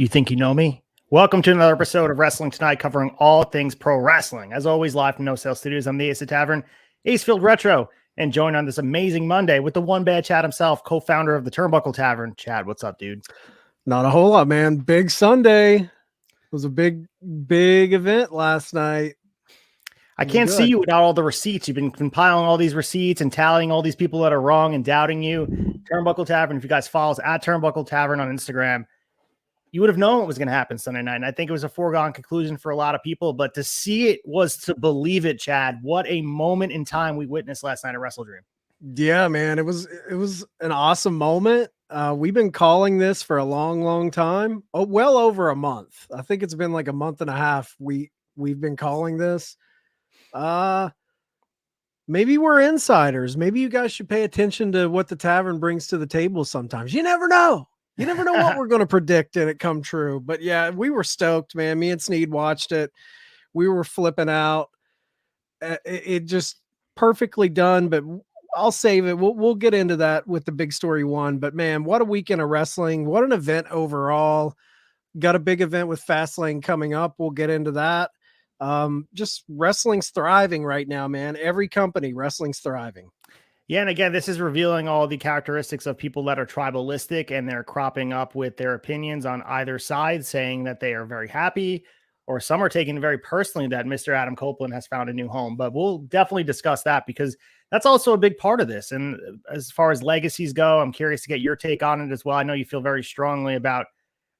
You think you know me? Welcome to another episode of Wrestling Tonight, covering all things pro wrestling. As always, live from No Sale Studios, I'm the Ace of Tavern, Acefield Retro, and joined on this amazing Monday with the one bad Chad himself, co-founder of the Turnbuckle Tavern. Chad, what's up, dude? Not a whole lot, man. Big Sunday. It was a big event last night. I can't see you without all the receipts. You've been compiling all these receipts and tallying all these people that are wrong and doubting you. Turnbuckle Tavern, if you guys follow us at Turnbuckle Tavern on Instagram, you would have known what was going to happen Sunday night. And I think it was a foregone conclusion for a lot of people, but to see it was to believe it, Chad. What a moment in time we witnessed last night at WrestleDream. Yeah, man. It was an awesome moment. We've been calling this for a long time. Oh, well over a month. I think it's been like a month and a half. We've been calling this. Maybe we're insiders. Maybe you guys should pay attention to what the tavern brings to the table sometimes. You never know. You never know what we're going to predict and it come true. But yeah, we were stoked, man. Me and Sneed watched it. We were flipping out. It just perfectly done, but I'll save it. We'll get into that with the big story one. But man, what a weekend of wrestling. What an event overall. Got a big event with Fastlane coming up. We'll get into that. Just wrestling's thriving right now, man. Every company, wrestling's thriving. Yeah, and again, this is revealing all the characteristics of people that are tribalistic, and they're cropping up with their opinions on either side, saying that they are very happy, or some are taking it very personally that Mr. Adam Copeland has found a new home. But we'll definitely discuss that because that's also a big part of this. And as far as legacies go, I'm curious to get your take on it as well. I know you feel very strongly about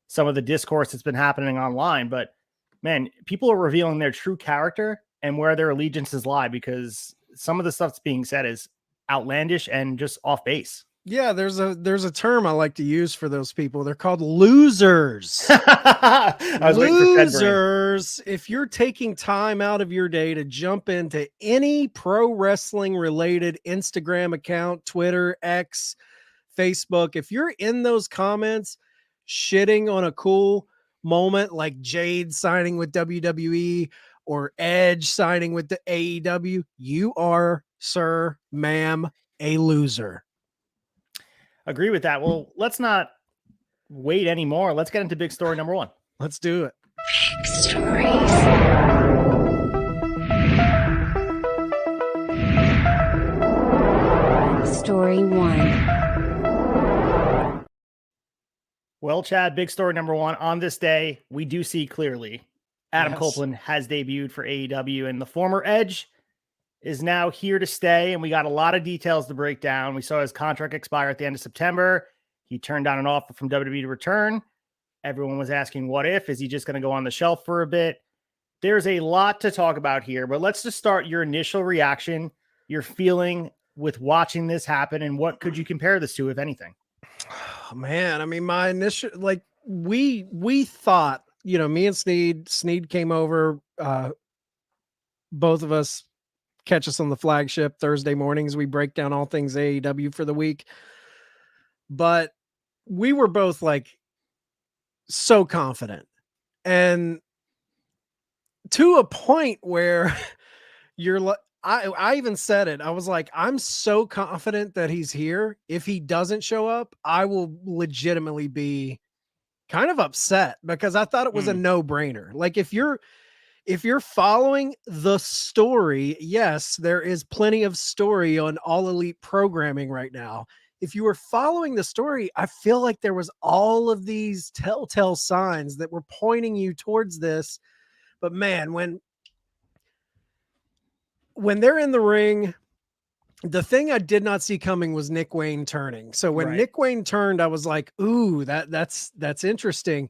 some of the discourse that's been happening online, but man, people are revealing their true character and where their allegiances lie, because some of the stuff that's being said is outlandish and just off base. Yeah, there's a term I like to use for those people. They're called losers. Losers. If you're taking time out of your day to jump into any pro wrestling related Instagram account, Twitter, X, Facebook, if you're in those comments shitting on a cool moment like Jade signing with WWE or Edge signing with the AEW, you are, sir, ma'am, a loser. Agree with that. Well, let's not wait anymore. Let's get into big story number one. Let's do it. Big stories. Story one. Well, Chad, big story number one. On this day, we do see clearly Adam Copeland has debuted for AEW, and the former Edge is now here to stay, and we got a lot of details to break down. We saw his contract expire at the end of September. He turned down an offer from WWE to return. Everyone was asking, what if? Is he just going to go on the shelf for a bit? There's a lot to talk about here, but let's just start your initial reaction, your feeling with watching this happen, and what could you compare this to, if anything? Oh, man, I mean, my initial, like, we thought, you know, me and Sneed came over, both of us catch us on the flagship Thursday mornings. We break down all things AEW for the week, but we were both like so confident, and to a point where you're like, I even said it. I was like, I'm so confident that he's here. If he doesn't show up, I will legitimately be kind of upset, because I thought it was a no-brainer. Like, if you're following the story, yes, there is plenty of story on All Elite programming right now. If you were following the story, I feel like there was all of these telltale signs that were pointing you towards this. But man, when they're in the ring, the thing I did not see coming was Nick Wayne turning. So when Nick Wayne turned, I was like, ooh, that's interesting.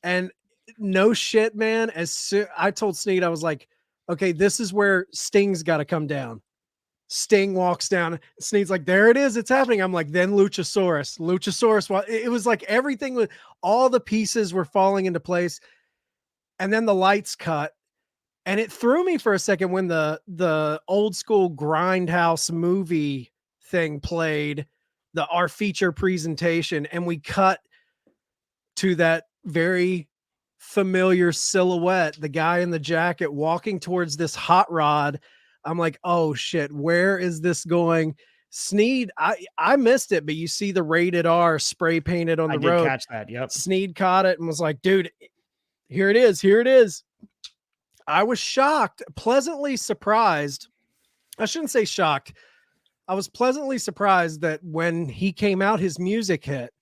And no shit, man. I told Sneed, I was like, okay, this is where Sting's got to come down. Sting walks down. Sneed's like, there it is. It's happening. I'm like, then Luchasaurus. Well, it was like everything with all the pieces were falling into place. And then the lights cut. And it threw me for a second when the old school Grindhouse movie thing played, our feature presentation, and we cut to that very familiar silhouette, the guy in the jacket walking towards this hot rod. I'm like, oh shit, where is this going? Sneed, I missed it, but you see the rated R spray painted on the road. Catch that. Yep. Sneed caught it and was like, dude, here it is. Here it is. I was shocked, pleasantly surprised. I shouldn't say shocked. I was pleasantly surprised that when he came out, his music hit.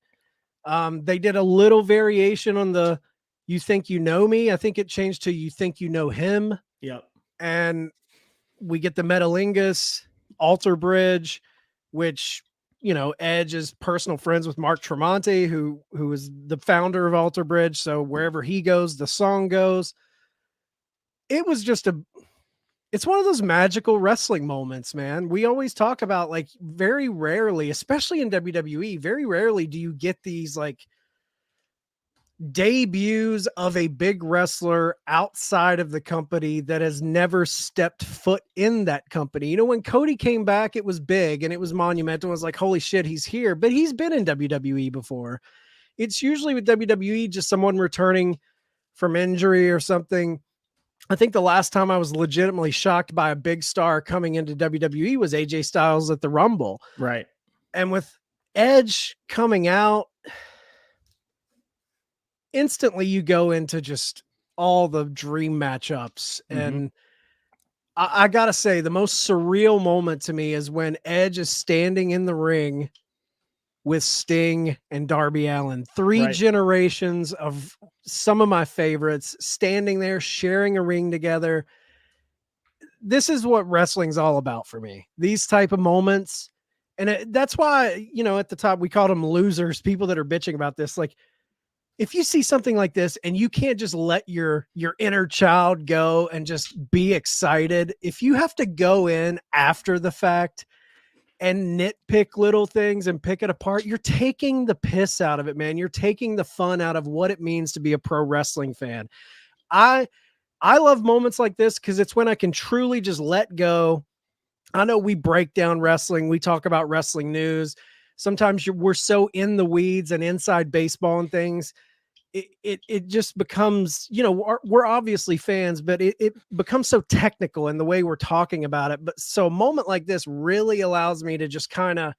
They did a little variation on the "You Think You Know Me." I think it changed to "You Think You Know Him." Yep. And we get the Metalingus Alter Bridge, which, you know, Edge is personal friends with Mark Tremonti, who is the founder of Alter Bridge. So wherever he goes, the song goes. It was just it's one of those magical wrestling moments, man. We always talk about, like, very rarely, especially in WWE, very rarely do you get these like debuts of a big wrestler outside of the company that has never stepped foot in that company. You know, when Cody came back, it was big and it was monumental. It was like, holy shit, he's here, but he's been in WWE before. It's usually with WWE just someone returning from injury or something. I think the last time I was legitimately shocked by a big star coming into WWE was AJ Styles at the Rumble. Right. And with Edge coming out, instantly you go into just all the dream matchups. And I gotta say, the most surreal moment to me is when Edge is standing in the ring with Sting and Darby Allin, three generations of some of my favorites standing there, sharing a ring together. This is what wrestling's all about for me. These type of moments. And that's why, you know, at the top, we called them losers, people that are bitching about this. Like, if you see something like this and you can't just let your inner child go and just be excited, if you have to go in after the fact and nitpick little things and pick it apart, you're taking the piss out of it, man. You're taking the fun out of what it means to be a pro wrestling fan. I love moments like this because it's when I can truly just let go. I know we break down wrestling. We talk about wrestling news. Sometimes we're so in the weeds and inside baseball and things. It just becomes, you know, we're obviously fans, but it becomes so technical in the way we're talking about it. But so a moment like this really allows me to just kind of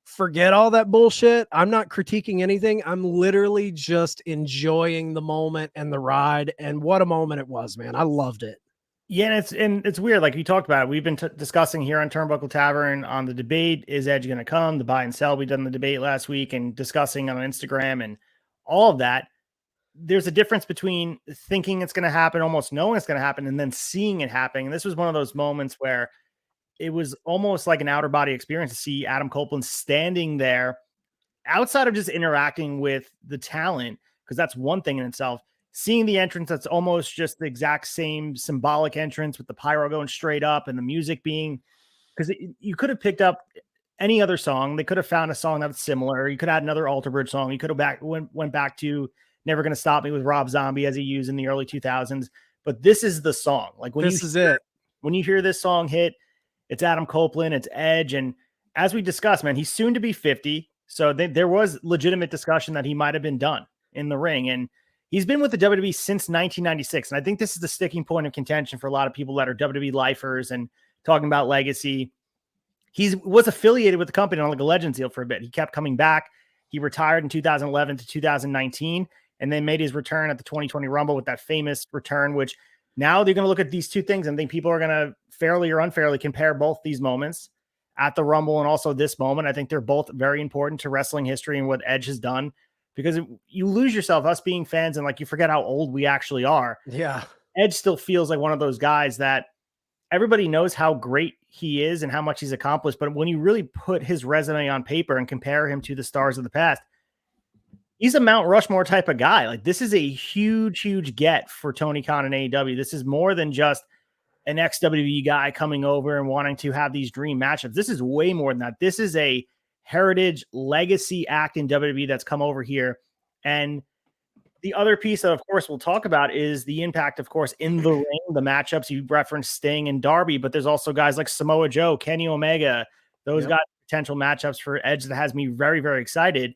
forget all that bullshit. I'm not critiquing anything. I'm literally just enjoying the moment and the ride. And what a moment it was, man. I loved it. Yeah, and it's weird. Like you talked about, we've been discussing here on Turnbuckle Tavern on the debate. Is Edge going to come? The buy and sell. We done the debate last week and discussing on Instagram and all of that. There's a difference between thinking it's going to happen, almost knowing it's going to happen, and then seeing it happening. And this was one of those moments where it was almost like an outer body experience to see Adam Copeland standing there outside of just interacting with the talent, because that's one thing in itself. Seeing the entrance, that's almost just the exact same symbolic entrance with the pyro going straight up and the music being, because you could have picked up any other song. They could have found a song that's similar. You could have had another Alter Bridge song. You could have went back to Never Gonna Stop Me with Rob Zombie, as he used in the early 2000s. But this is the song. Like when when you hear this song hit, it's Adam Copeland, it's Edge. And as we discussed, man, he's soon to be 50. So there was legitimate discussion that he might have been done in the ring. And he's been with the WWE since 1996. And I think this is the sticking point of contention for a lot of people that are WWE lifers and talking about legacy. He was affiliated with the company on like a Legends deal for a bit. He kept coming back. He retired in 2011 to 2019 and then made his return at the 2020 Rumble with that famous return, which now they're going to look at these two things and think people are going to fairly or unfairly compare both these moments at the Rumble and also this moment. I think they're both very important to wrestling history and what Edge has done, because you lose yourself, us being fans, and like you forget how old we actually are. Yeah. Edge still feels like one of those guys that everybody knows how great he is and how much he's accomplished. But when you really put his resume on paper and compare him to the stars of the past, he's a Mount Rushmore type of guy. Like, this is a huge, huge get for Tony Khan and AEW. This is more than just an ex-WWE guy coming over and wanting to have these dream matchups. This is way more than that. This is a heritage legacy act in WWE that's come over here. And the other piece that, of course, we'll talk about is the impact, of course, in the ring, the matchups. You referenced Sting and Darby, but there's also guys like Samoa Joe, Kenny Omega, those guys, potential matchups for Edge that has me very, very excited.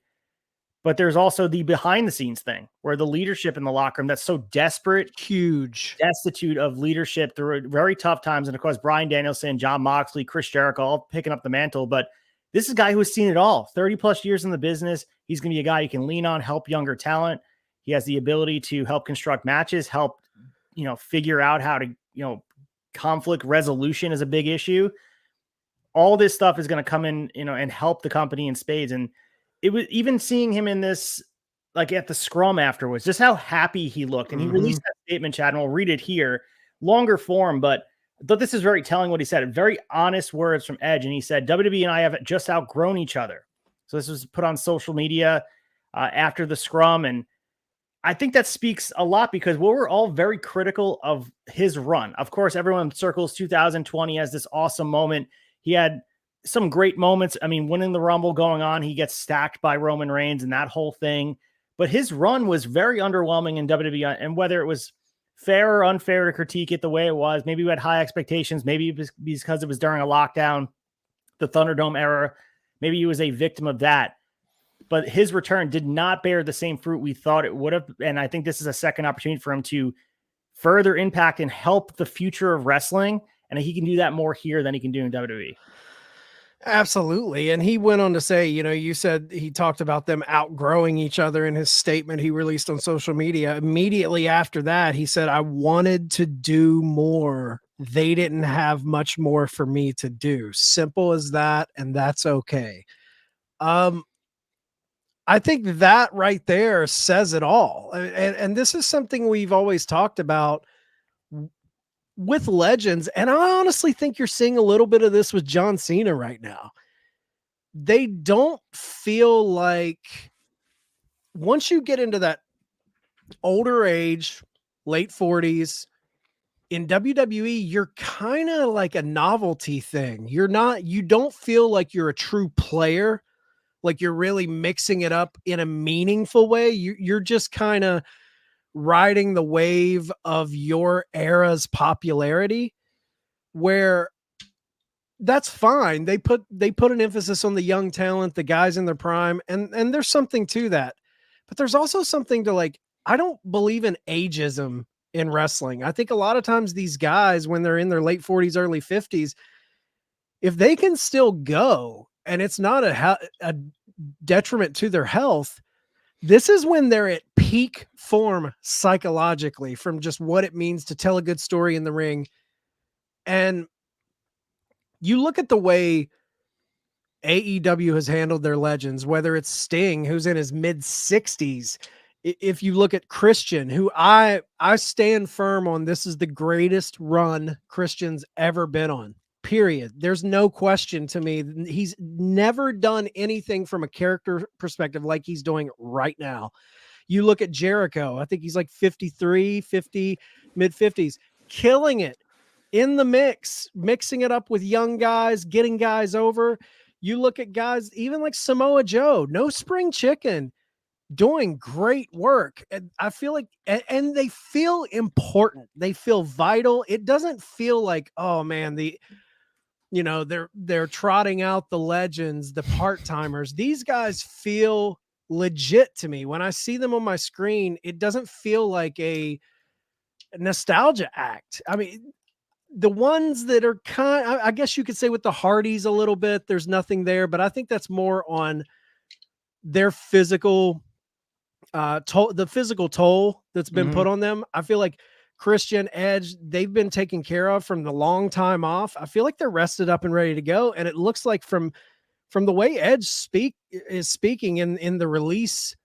But there's also the behind the scenes thing where the leadership in the locker room that's so desperate, huge, destitute of leadership through very tough times. And of course, Bryan Danielson, Jon Moxley, Chris Jericho, all picking up the mantle. But this is a guy who has seen it all, 30 plus years in the business. He's going to be a guy you can lean on, help younger talent. He has the ability to help construct matches, help, figure out how to, conflict resolution is a big issue. All this stuff is going to come in, and help the company in spades. And it was even seeing him in this, like at the scrum afterwards, just how happy he looked. And he released that statement, Chad, and we'll read it here, longer form, but I thought this is very telling what he said. Very honest words from Edge. And he said, WWE and I have just outgrown each other. So this was put on social media after the scrum. And I think that speaks a lot because we were all very critical of his run. Of course, everyone circles 2020 as this awesome moment. He had some great moments. I mean, winning the Rumble going on, he gets stacked by Roman Reigns and that whole thing. But his run was very underwhelming in WWE. And whether it was fair or unfair to critique it the way it was, maybe we had high expectations. Maybe it was because it was during a lockdown, the Thunderdome era. Maybe he was a victim of that. But his return did not bear the same fruit we thought it would have. And I think this is a second opportunity for him to further impact and help the future of wrestling. And he can do that more here than he can do in WWE. Absolutely. And he went on to say, you said he talked about them outgrowing each other in his statement he released on social media. Immediately after that, he said, I wanted to do more. They didn't have much more for me to do. Simple as that. And that's okay. I think that right there says it all. And this is something we've always talked about with legends. And I honestly think you're seeing a little bit of this with John Cena right now. They don't feel like once you get into that older age, late 40s, in WWE, you're kind of like a novelty thing. You don't feel like you're a true player, like you're really mixing it up in a meaningful way. You're just kind of riding the wave of your era's popularity, where that's fine. They put an emphasis on the young talent, the guys in their prime, and there's something to that. But there's also something to, like, I don't believe in ageism in wrestling. I think a lot of times these guys, when they're in their late 40s, early 50s, if they can still go and it's not a detriment to their health, this is when they're at peak form psychologically from just what it means to tell a good story in the ring. And you look at the way AEW has handled their legends, whether it's Sting, who's in his mid 60s. If you look at Christian, who I stand firm on, this is the greatest run Christian's ever been on. Period. There's no question to me. He's never done anything from a character perspective like he's doing right now. You look at Jericho, I think he's like 53, 50, mid 50s, killing it in the mix, mixing it up with young guys, getting guys over. You look at guys, even like Samoa Joe, no spring chicken, doing great work. And I feel like, and they feel important. They feel vital. It doesn't feel like, oh man, they're trotting out the legends, the part-timers. These guys feel legit to me. When I see them on my screen, it doesn't feel like a nostalgia act. I mean, the ones that are I guess you could say with the Hardys a little bit, there's nothing there, but I think that's more on their physical the physical toll that's been put on them. I feel like Christian, Edge, they've been taken care of from the long time off. I feel like they're rested up and ready to go. And it looks like from the way Edge is speaking in the release,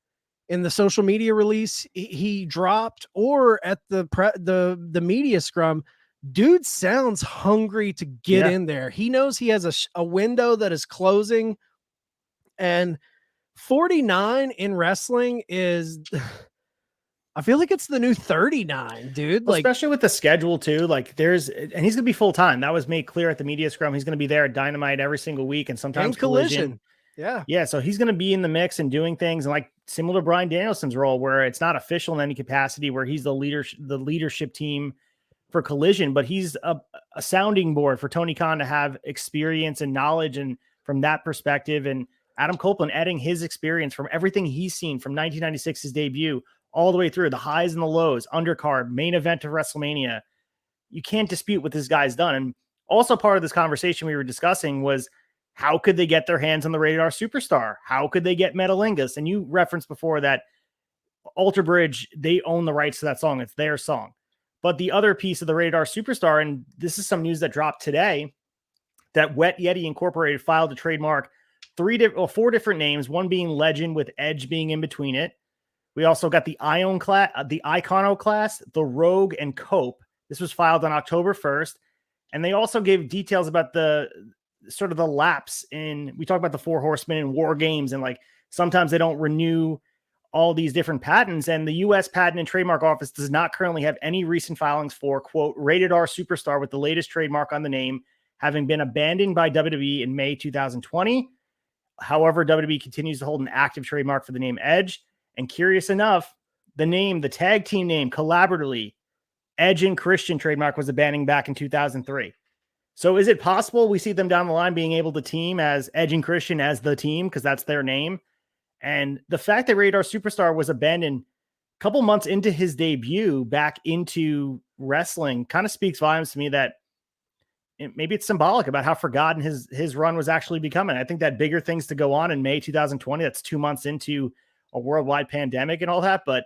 in the social media release he dropped, or at the media scrum, dude sounds hungry to get in there. He knows he has a window that is closing, and 49 in wrestling is, I feel like it's the new 39, dude. Well, especially with the schedule too. Like and he's gonna be full time. That was made clear at the media scrum. He's gonna be there at Dynamite every single week, and sometimes Collision. Yeah. So he's gonna be in the mix and doing things, and like similar to Bryan Danielson's role, where it's not official in any capacity, where he's the leadership team for Collision, but he's a sounding board for Tony Khan to have experience and knowledge, and from that perspective, and Adam Copeland adding his experience from everything he's seen from 1996's debut all the way through the highs and the lows, undercard, main event of WrestleMania. You can't dispute what this guy's done. And also part of this conversation we were discussing was how could they get their hands on the Rated R Superstar? How could they get Metalingus? And you referenced before that Alter Bridge, they own the rights to that song. It's their song. But the other piece of the Rated R Superstar, and this is some news that dropped today, that Wet Yeti Incorporated filed to trademark four different names, one being Legend with Edge being in between it. We also got the Iconoclast, the Rogue, and Cope. This was filed on October 1st. And they also gave details about the sort of the lapse in, we talked about the Four Horsemen in War Games, and like sometimes they don't renew all these different patents. And the U.S. Patent and Trademark Office does not currently have any recent filings for, quote, Rated R Superstar with the latest trademark on the name having been abandoned by WWE in May 2020. However, WWE continues to hold an active trademark for the name Edge. And curious enough, the tag team name, collaboratively, Edge and Christian trademark was abandoned back in 2003. So is it possible we see them down the line being able to team as Edge and Christian as the team because that's their name? And the fact that Rated R Superstar was abandoned a couple months into his debut back into wrestling kind of speaks volumes to me that maybe it's symbolic about how forgotten his run was actually becoming. I think that bigger things to go on in May 2020. That's 2 months into a worldwide pandemic and all that, but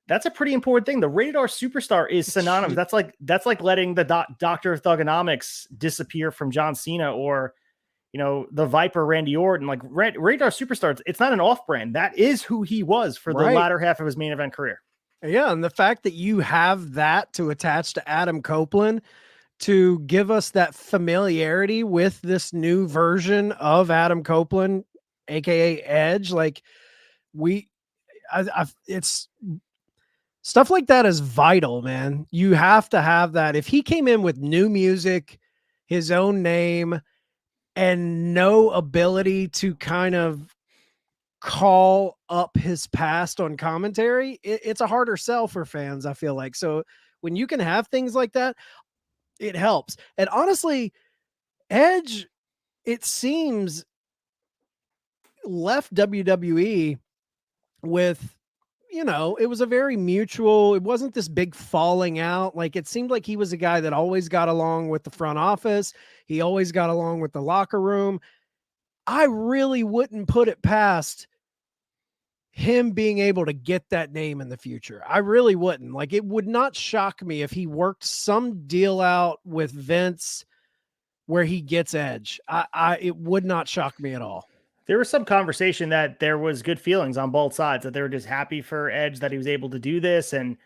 that's a pretty important thing. The Rated R Superstar is synonymous. That's like letting the Dr. Thugonomics disappear from John Cena, or the Viper Randy Orton. Like Rated R Superstar, it's not an off-brand. That is who he was for the latter half of his main event career. Yeah, and the fact that you have that to attach to Adam Copeland to give us that familiarity with this new version of Adam Copeland, aka Edge, like it's stuff like that is vital, man. You have to have that. If he came in with new music, his own name, and no ability to kind of call up his past on commentary, it's a harder sell for fans, I feel like. So when you can have things like that, it helps. And honestly, Edge, it seems, left WWE with, it was a very mutual, it wasn't this big falling out. Like, it seemed like he was a guy that always got along with the front office. He always got along with the locker room. I really wouldn't put it past him being able to get that name in the future. I really wouldn't. Like, it would not shock me if he worked some deal out with Vince where he gets Edge. It would not shock me at all. There was some conversation that there was good feelings on both sides, that they were just happy for Edge that he was able to do this. And,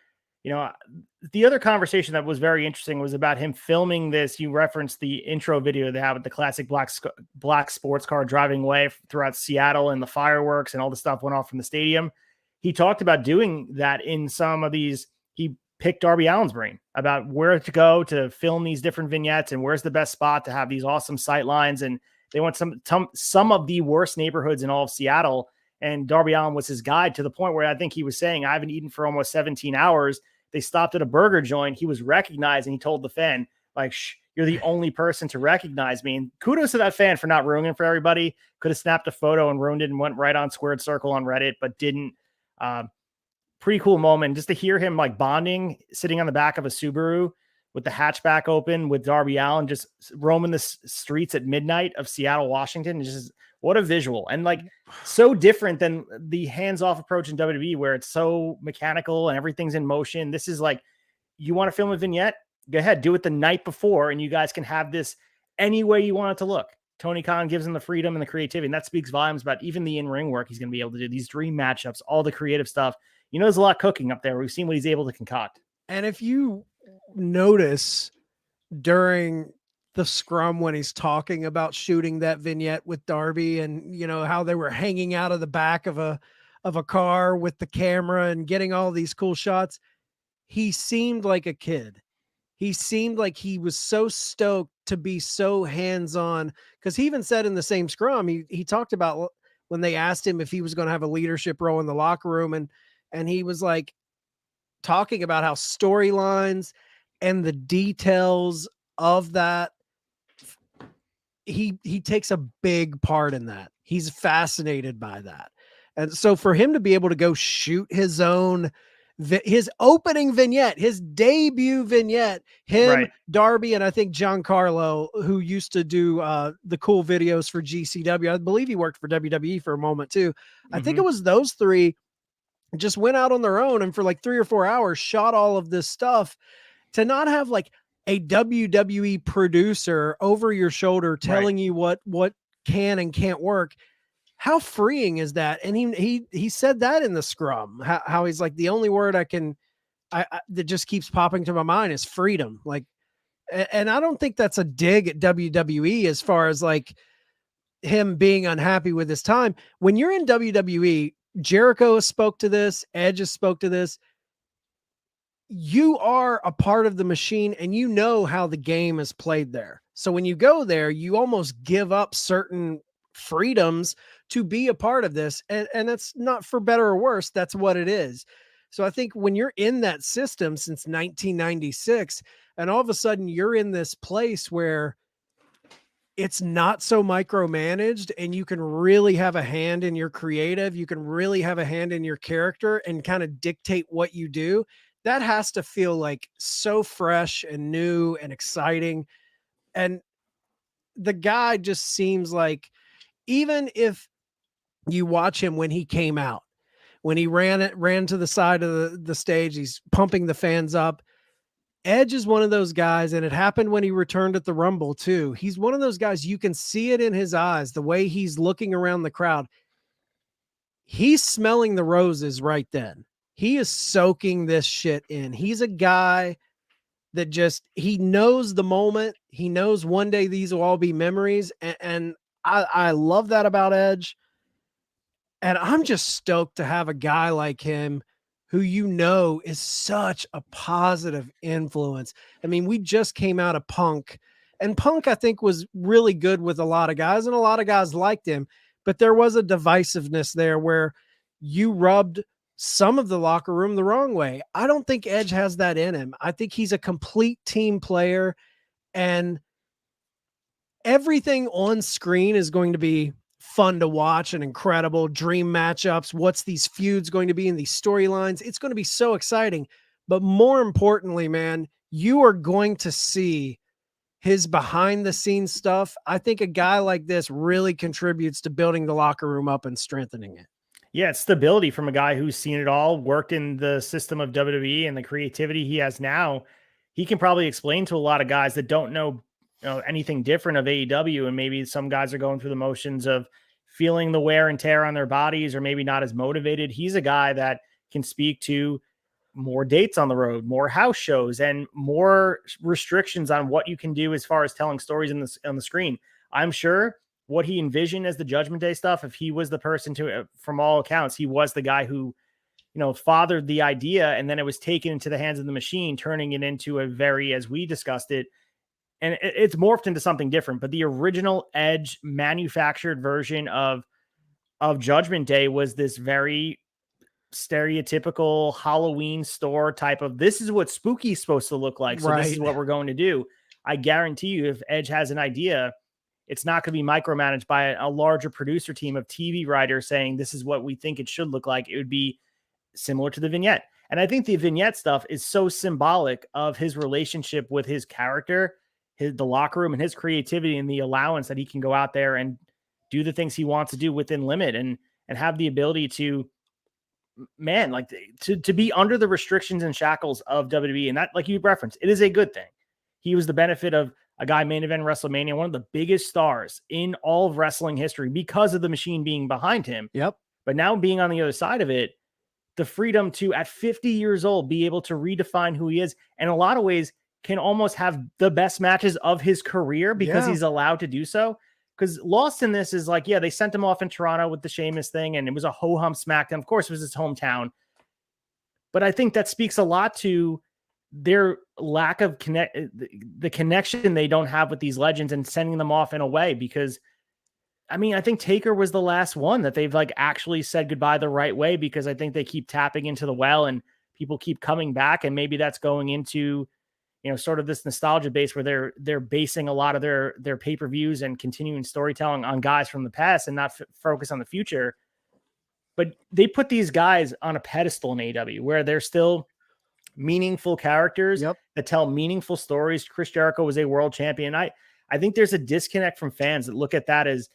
the other conversation that was very interesting was about him filming this. You referenced the intro video they had with the classic black sports car driving away throughout Seattle, and the fireworks and all the stuff went off from the stadium. He talked about doing that in some of these. He picked Darby Allin's brain about where to go to film these different vignettes and where's the best spot to have these awesome sight lines. And they went some of the worst neighborhoods in all of Seattle, and Darby Allin was his guide, to the point where I think he was saying, I haven't eaten for almost 17 hours. They stopped at a burger joint. He was recognized, and he told the fan, like, you're the only person to recognize me. And kudos to that fan for not ruining it for everybody. Could have snapped a photo and ruined it and went right on Squared Circle on Reddit, but didn't. Pretty cool moment just to hear him like bonding, sitting on the back of a Subaru with the hatchback open with Darby Allin, just roaming the streets at midnight of Seattle, Washington. It's just, what a visual. And like, so different than the hands-off approach in WWE, where it's so mechanical and everything's in motion. This is like, you want to film a vignette? Go ahead, do it the night before, and you guys can have this any way you want it to look. Tony Khan gives him the freedom and the creativity, and that speaks volumes about even the in-ring work he's going to be able to do, these dream matchups, all the creative stuff. There's a lot cooking up there. We've seen what he's able to concoct. And if you notice during the scrum, when he's talking about shooting that vignette with Darby, and how they were hanging out of the back of a car with the camera and getting all these cool shots, he seemed like a kid. He seemed like he was so stoked to be so hands-on, because he even said in the same scrum, he talked about when they asked him if he was going to have a leadership role in the locker room, and he was like talking about how storylines and the details of that, he takes a big part in that. He's fascinated by that. And so for him to be able to go shoot his own, his opening vignette, his debut vignette, him, Right. Darby, and I think Giancarlo, who used to do the cool videos for GCW. I believe he worked for WWE for a moment too. I think it was those three just went out on their own and for like 3 or 4 hours shot all of this stuff. To not have like a WWE producer over your shoulder telling you what can and can't work. How freeing is that? And he said that in the scrum, how he's like, the only word I that just keeps popping to my mind is freedom. Like, and I don't think that's a dig at WWE as far as like him being unhappy with his time. When you're in WWE, Jericho spoke to this, Edge has spoke to this. You are a part of the machine and you know how the game is played there. So when you go there, you almost give up certain freedoms to be a part of this. And that's not for better or worse. That's what it is. So I think when you're in that system since 1996, and all of a sudden you're in this place where it's not so micromanaged and you can really have a hand in your creative, you can really have a hand in your character and kind of dictate what you do. That has to feel like so fresh and new and exciting. And the guy just seems like, even if you watch him when he came out, when he ran to the side of the stage, he's pumping the fans up. Edge is one of those guys, and it happened when he returned at the Rumble too. He's one of those guys, you can see it in his eyes, the way he's looking around the crowd. He's smelling the roses right then. He is soaking this shit in. He's a guy that he knows the moment. He knows one day these will all be memories. And I love that about Edge. And I'm just stoked to have a guy like him who, is such a positive influence. I mean, we just came out of Punk, and Punk, I think, was really good with a lot of guys, and a lot of guys liked him, but there was a divisiveness there where you rubbed some of the locker room the wrong way. I don't think Edge has that in him. I think he's a complete team player, and everything on screen is going to be fun to watch and incredible. Dream matchups. What's these feuds going to be in these storylines? It's going to be so exciting. But more importantly, man, you are going to see his behind the scenes stuff. I think a guy like this really contributes to building the locker room up and strengthening it. Yeah, it's stability from a guy who's seen it all, worked in the system of WWE, and the creativity he has now. He can probably explain to a lot of guys that don't know anything different of AEW, and maybe some guys are going through the motions of feeling the wear and tear on their bodies, or maybe not as motivated. He's a guy that can speak to more dates on the road, more house shows, and more restrictions on what you can do as far as telling stories on the screen. I'm sure what he envisioned as the Judgment Day stuff, if he was the person to, from all accounts, he was the guy who, fathered the idea, and then it was taken into the hands of the machine, turning it into a very, as we discussed it, and it's morphed into something different. But the original Edge manufactured version of Judgment Day was this very stereotypical Halloween store type of, this is what spooky's supposed to look like. So This is what we're going to do. I guarantee you, if Edge has an idea, it's not going to be micromanaged by a larger producer team of TV writers saying, this is what we think it should look like. It would be similar to the vignette. And I think the vignette stuff is so symbolic of his relationship with his character, the locker room, and his creativity, and the allowance that he can go out there and do the things he wants to do within limit, and have the ability to, man, like to be under the restrictions and shackles of WWE. And that, like you referenced, it is a good thing. He was the benefit of a guy main event WrestleMania, one of the biggest stars in all of wrestling history because of the machine being behind him. Yep. But now being on the other side of it, the freedom to, at 50 years old, be able to redefine who he is, and in a lot of ways can almost have the best matches of his career because he's allowed to do so. Because lost in this is like, yeah, they sent him off in Toronto with the Sheamus thing, and it was a ho-hum SmackDown. Of course, it was his hometown. But I think that speaks a lot to their lack of the connection they don't have with these legends, and sending them off in a way. Because, I mean, I think Taker was the last one that they've like actually said goodbye the right way, because I think they keep tapping into the well and people keep coming back. And maybe that's going into, sort of this nostalgia base where they're basing a lot of their pay-per-views and continuing storytelling on guys from the past and not focus on the future. But they put these guys on a pedestal in AEW where they're still meaningful characters that tell meaningful stories. Chris Jericho was a world champion. I think there's a disconnect from fans that look at that as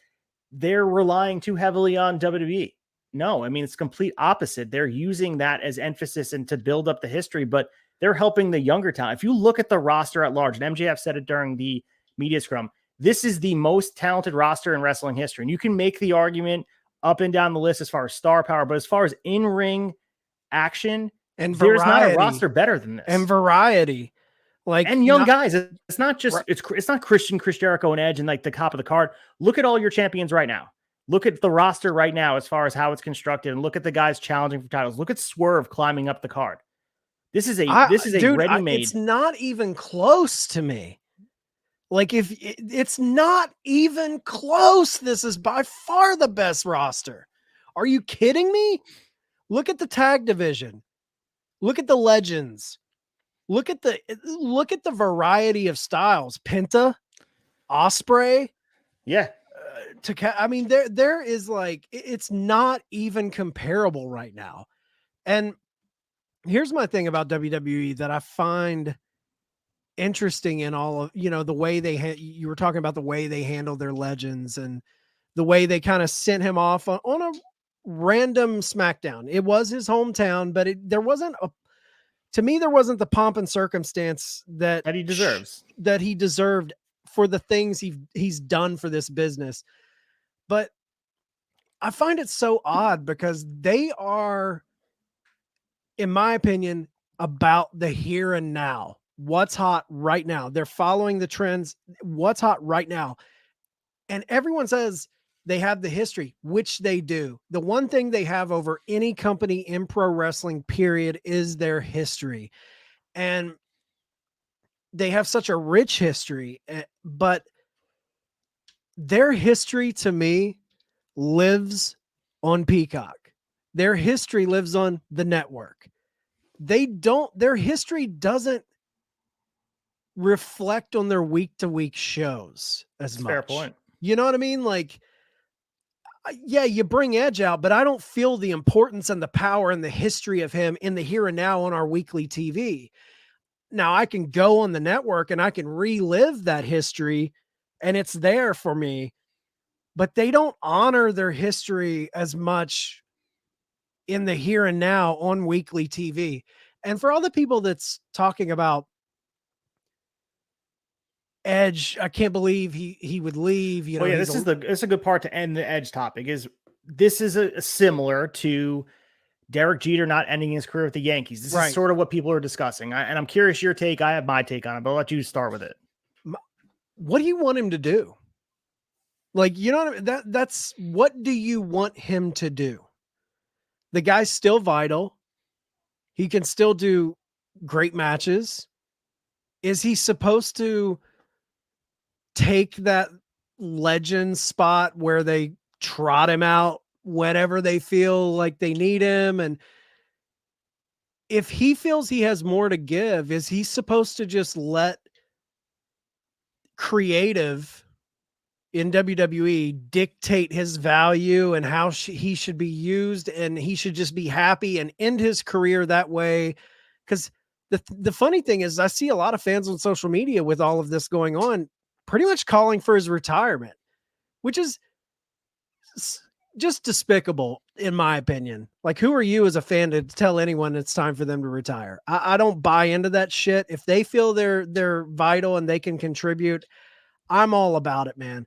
they're relying too heavily on WWE. No, I mean, it's complete opposite. They're using that as emphasis and to build up the history, but they're helping the younger talent. If you look at the roster at large, and MJF said it during the media scrum, this is the most talented roster in wrestling history. And you can make the argument up and down the list as far as star power, but as far as in-ring action, and there's not a roster better than this. And variety. And young guys. It's not just, it's not Chris Jericho and Edge and like the top of the card. Look at all your champions right now. Look at the roster right now as far as how it's constructed, and look at the guys challenging for titles. Look at Swerve climbing up the card. This is a ready-made. It's not even close to me. Like, if it's not even close, this is by far the best roster. Are you kidding me? Look at the tag division. Look at the legends. Look at the variety of styles. Penta, Ospreay. Yeah. I mean, there is like, it's not even comparable right now. And here's my thing about WWE that I find interesting in all of, the way you were talking about the way they handled their legends and the way they kind of sent him off on a random SmackDown. It was his hometown, but there wasn't the pomp and circumstance that he deserves, that he deserved for the things he's done for this business. But I find it so odd because they are, in my opinion, about the here and now. What's hot right now? They're following the trends. What's hot right now? And everyone says they have the history, which they do. The one thing they have over any company in pro wrestling, period, is their history. And they have such a rich history, but their history to me lives on Peacock. Their history lives on the network. Their history doesn't reflect on their week-to-week shows as much. Fair point. You know what I mean? Like, yeah, you bring Edge out, but I don't feel the importance and the power and the history of him in the here and now on our weekly TV. Now I can go on the network and I can relive that history and it's there for me, but they don't honor their history as much in the here and now on weekly TV. And for all the people that's talking about Edge, I can't believe he would leave. What do you want him to do? Like, you know what I mean? That's what do you want him to do? The guy's still vital. He can still do great matches. Is he supposed to take that legend spot where they trot him out whenever they feel like they need him? And if he feels he has more to give, is he supposed to just let creative in WWE dictate his value and how he should be used, and he should just be happy and end his career that way? Because the funny thing is, I see a lot of fans on social media with all of this going on pretty much calling for his retirement, which is just despicable in my opinion. Like, who are you as a fan to tell anyone it's time for them to retire? I don't buy into that shit. If they feel they're vital and they can contribute, I'm all about it, man.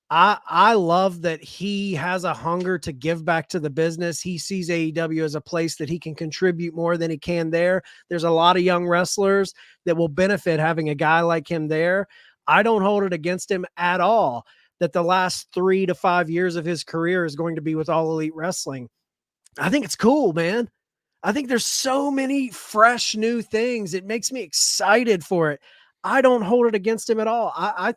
I love that he has a hunger to give back to the business. He sees AEW as a place that he can contribute more than he can there. There's a lot of young wrestlers that will benefit having a guy like him there. I don't hold it against him at all that the last 3 to 5 years of his career is going to be with All Elite Wrestling. I think it's cool, man. I think there's so many fresh new things. It makes me excited for it. I don't hold it against him at all. I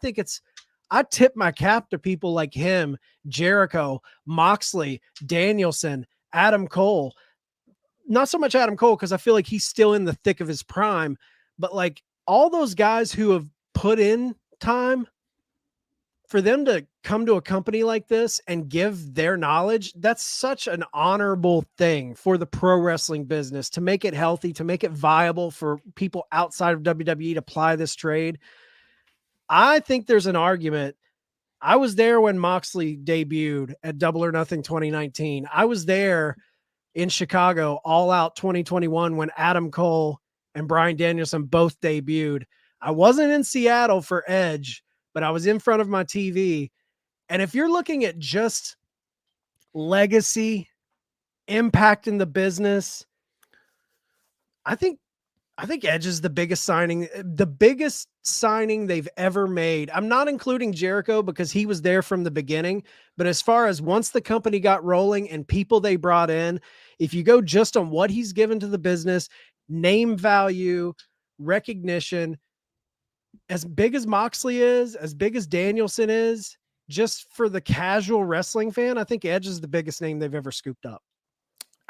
tip my cap to people like him, Jericho, Moxley, Danielson, Adam Cole. Not so much Adam Cole, because I feel like he's still in the thick of his prime, but like all those guys who have put in time, for them to come to a company like this and give their knowledge, that's such an honorable thing for the pro wrestling business, to make it healthy, to make it viable for people outside of WWE to ply this trade. I think there's an argument. I was there when Moxley debuted at Double or Nothing 2019. I was there in Chicago, All Out 2021, when Adam Cole and Bryan Danielson both debuted. I wasn't in Seattle for Edge, but I was in front of my TV. And if you're looking at just legacy, impact in the business, I think Edge is the biggest signing they've ever made. I'm not including Jericho because he was there from the beginning, but as far as once the company got rolling and people they brought in, if you go just on what he's given to the business, name value, recognition, as big as Moxley is, as big as Danielson is, just for the casual wrestling fan, I think Edge is the biggest name they've ever scooped up.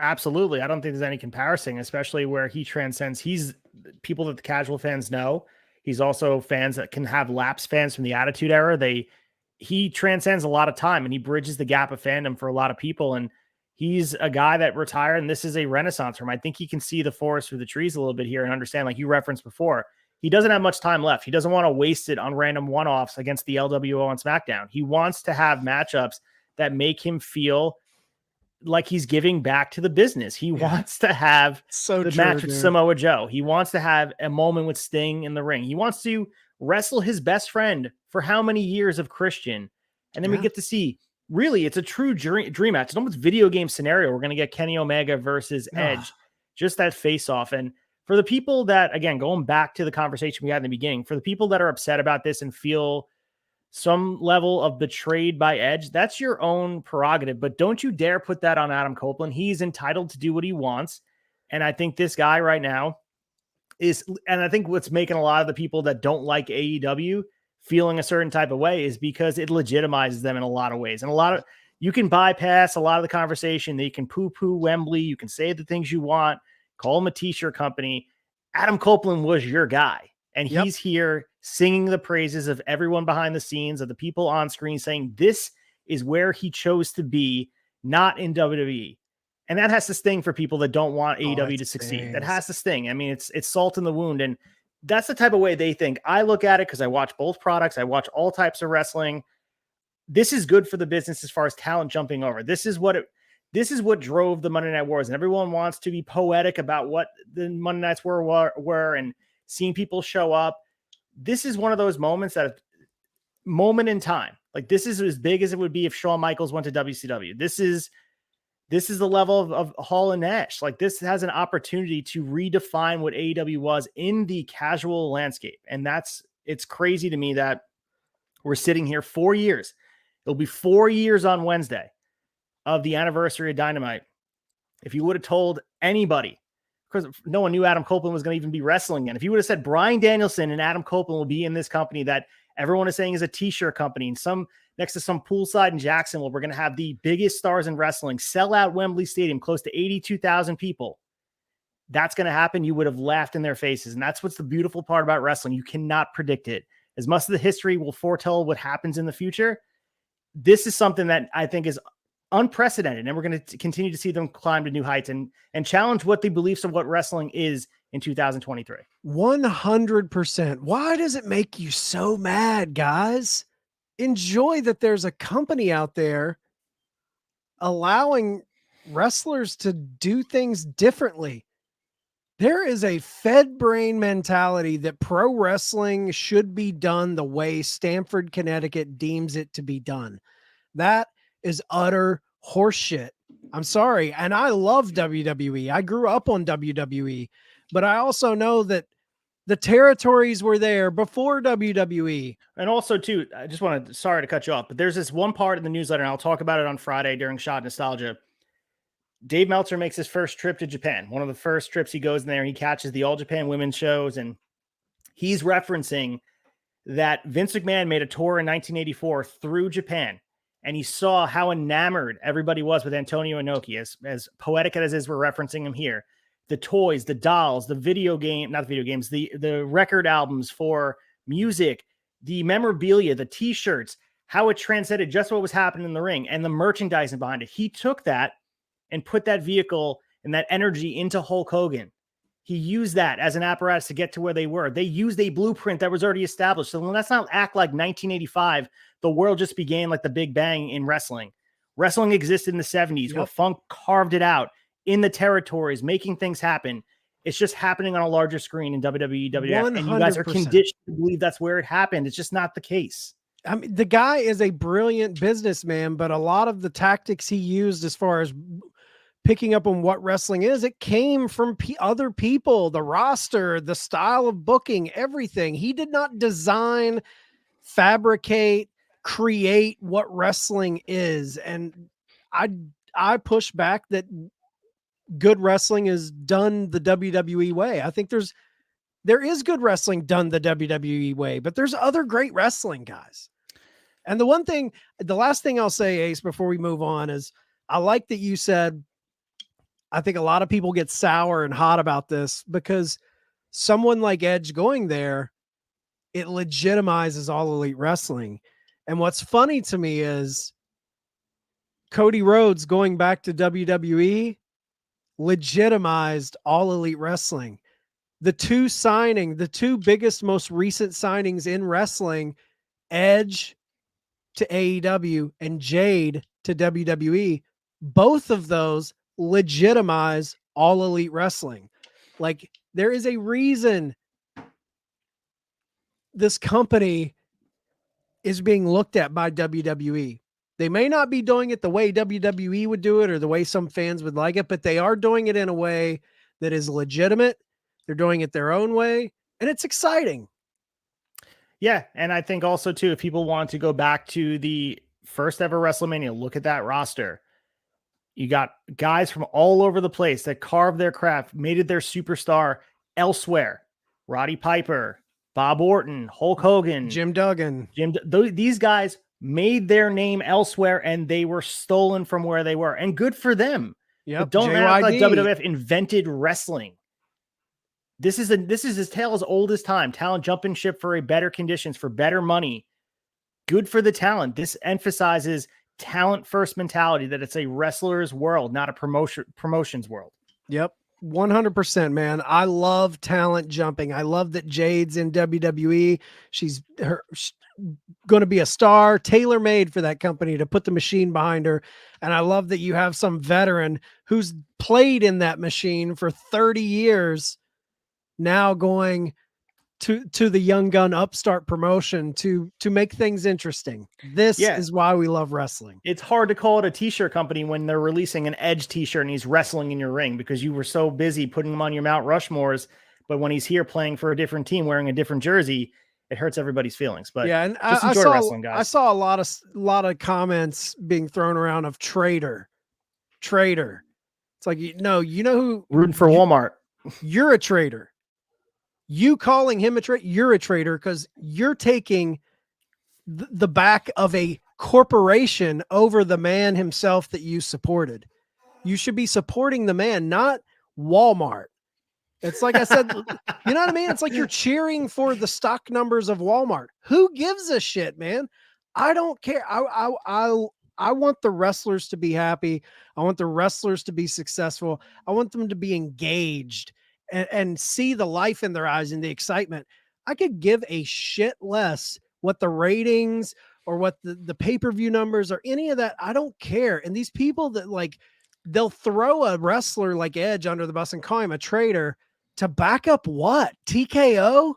Absolutely. I don't think there's any comparison, especially where he transcends. He's people that the casual fans know. He's also fans that can have lapsed fans from the Attitude Era. He transcends a lot of time, and he bridges the gap of fandom for a lot of people. And he's a guy that retired, and this is a renaissance for him. I think he can see the forest through the trees a little bit here and understand, like you referenced before, he doesn't have much time left. He doesn't want to waste it on random one-offs against the LWO on SmackDown. He wants to have matchups that make him feel like he's giving back to the business. He wants to have the match with Samoa Joe. He wants to have a moment with Sting in the ring. He wants to wrestle his best friend for how many years of Christian. And then we get to see, really, it's a true dream match. It's almost video game scenario. We're going to get Kenny Omega versus Edge, just that face off. And for the people that, again, going back to the conversation we had in the beginning, for the people that are upset about this and feel some level of betrayed by Edge, that's your own prerogative, but don't you dare put that on Adam Copeland. He's entitled to do what he wants. And I think this guy right now is, and I think what's making a lot of the people that don't like AEW feeling a certain type of way is because it legitimizes them in a lot of ways. And you can bypass a lot of the conversation. That you can poo-poo Wembley. You can say the things you want, call him a t-shirt company. Adam Copeland was your guy. And he's here singing the praises of everyone behind the scenes, of the people on screen, saying this is where he chose to be, not in WWE. And that has to sting for people that don't want AEW to succeed. That has to sting. I mean, it's salt in the wound. And that's the type of way they think. I look at it because I watch both products. I watch all types of wrestling. This is good for the business as far as talent jumping over. This is what drove the Monday Night Wars. And everyone wants to be poetic about what the Monday Nights were and seeing people show up. This is one of those moments moment in time. Like, this is as big as it would be if Shawn Michaels went to WCW. This is the level of Hall and Nash. Like, this has an opportunity to redefine what AEW was in the casual landscape. And it's crazy to me that we're sitting here 4 years. It'll be 4 years on Wednesday of the anniversary of Dynamite. If you would have told anybody, because no one knew Adam Copeland was going to even be wrestling again. If you would have said Bryan Danielson and Adam Copeland will be in this company that everyone is saying is a t-shirt company, and next to some poolside in Jacksonville, we're going to have the biggest stars in wrestling sell out Wembley Stadium, close to 82,000 people. That's going to happen. You would have laughed in their faces. And that's what's the beautiful part about wrestling. You cannot predict it. As much of the history will foretell what happens in the future, this is something that I think is unprecedented, and we're going to continue to see them climb to new heights and challenge what the beliefs of what wrestling is in 2023. 100%. Why does it make you so mad, guys? Enjoy that there's a company out there allowing wrestlers to do things differently. There is a fed brain mentality that pro wrestling should be done the way Stamford, Connecticut deems it to be done. That is utter horseshit. I'm sorry. And I love WWE. I grew up on WWE, but I also know that the territories were there before WWE. And also too, I just sorry to cut you off, but there's this one part in the newsletter, and I'll talk about it on Friday during Shot Nostalgia. Dave Meltzer makes his first trip to Japan. One of the first trips he goes in there, he catches the All Japan women's shows, and he's referencing that Vince McMahon made a tour in 1984 through Japan. And he saw how enamored everybody was with Antonio Inoki, as poetic as is, we're referencing him here, the toys, the dolls, the not the video games, the record albums for music, the memorabilia, the t-shirts, how it transcended just what was happening in the ring and the merchandising behind it. He took that and put that vehicle and that energy into Hulk Hogan. He used that as an apparatus to get to where they were. They used a blueprint that was already established. So let's not act like 1985, the world just began like the Big Bang in wrestling. Wrestling existed in the 70s where Funk carved it out in the territories, making things happen. It's just happening on a larger screen in WWE, WWF, and you guys are conditioned to believe that's where it happened. It's just not the case. I mean, the guy is a brilliant businessman, but a lot of the tactics he used as far as picking up on what wrestling is, it came from other people, the roster, the style of booking, everything. He did not design, fabricate, create what wrestling is. And I push back that good wrestling is done the WWE way. I think there is good wrestling done the WWE way, but there's other great wrestling, guys. And the last thing I'll say, Ace, before we move on is I like that you said, I think a lot of people get sour and hot about this because someone like Edge going there, it legitimizes All Elite Wrestling. And what's funny to me is Cody Rhodes going back to WWE legitimized All Elite Wrestling. The two biggest, most recent signings in wrestling, Edge to AEW and Jade to WWE, both of those legitimize All Elite Wrestling. Like, there is a reason this company is being looked at by WWE. They may not be doing it the way WWE would do it or the way some fans would like it, but they are doing it in a way that is legitimate. They're doing it their own way, and it's exciting. Yeah, and I think also, too, if people want to go back to the first ever WrestleMania, look at that roster. You got guys from all over the place that carved their craft, made it their superstar elsewhere. Roddy Piper, Bob Orton, Hulk Hogan, Jim Duggan. These guys made their name elsewhere, and they were stolen from where they were. And good for them. Yep. But don't act like WWF invented wrestling. This is his tale as old as time. Talent jumping ship for a better conditions, for better money. Good for the talent. This emphasizes talent first mentality, that it's a wrestler's world, not a promotions world. Yep. 100%, man. I love talent jumping. I love that Jade's in WWE. She's going to be a star, tailor-made for that company to put the machine behind her. And I love that you have some veteran who's played in that machine for 30 years now going to the young gun upstart promotion to make things interesting. This is why we love wrestling. It's hard to call it a t-shirt company when they're releasing an Edge t-shirt and he's wrestling in your ring because you were so busy putting him on your Mount Rushmores. But when he's here playing for a different team, wearing a different jersey, it hurts everybody's feelings. But yeah, and just enjoy wrestling, guys. I saw a lot of comments being thrown around of traitor. It's like, you know who rooting for Walmart. You're a traitor. You calling him a traitor, you're a traitor because you're taking the back of a corporation over the man himself that you supported. You should be supporting the man, not Walmart. It's like I said, you know what I mean? It's like you're cheering for the stock numbers of Walmart. Who gives a shit, man? I don't care. I want the wrestlers to be happy. I want the wrestlers to be successful. I want them to be engaged and see the life in their eyes and the excitement. I could give a shit less what the ratings or what the pay-per-view numbers or any of that. I don't care. And these people that they'll throw a wrestler like Edge under the bus and call him a traitor to back up what? TKO?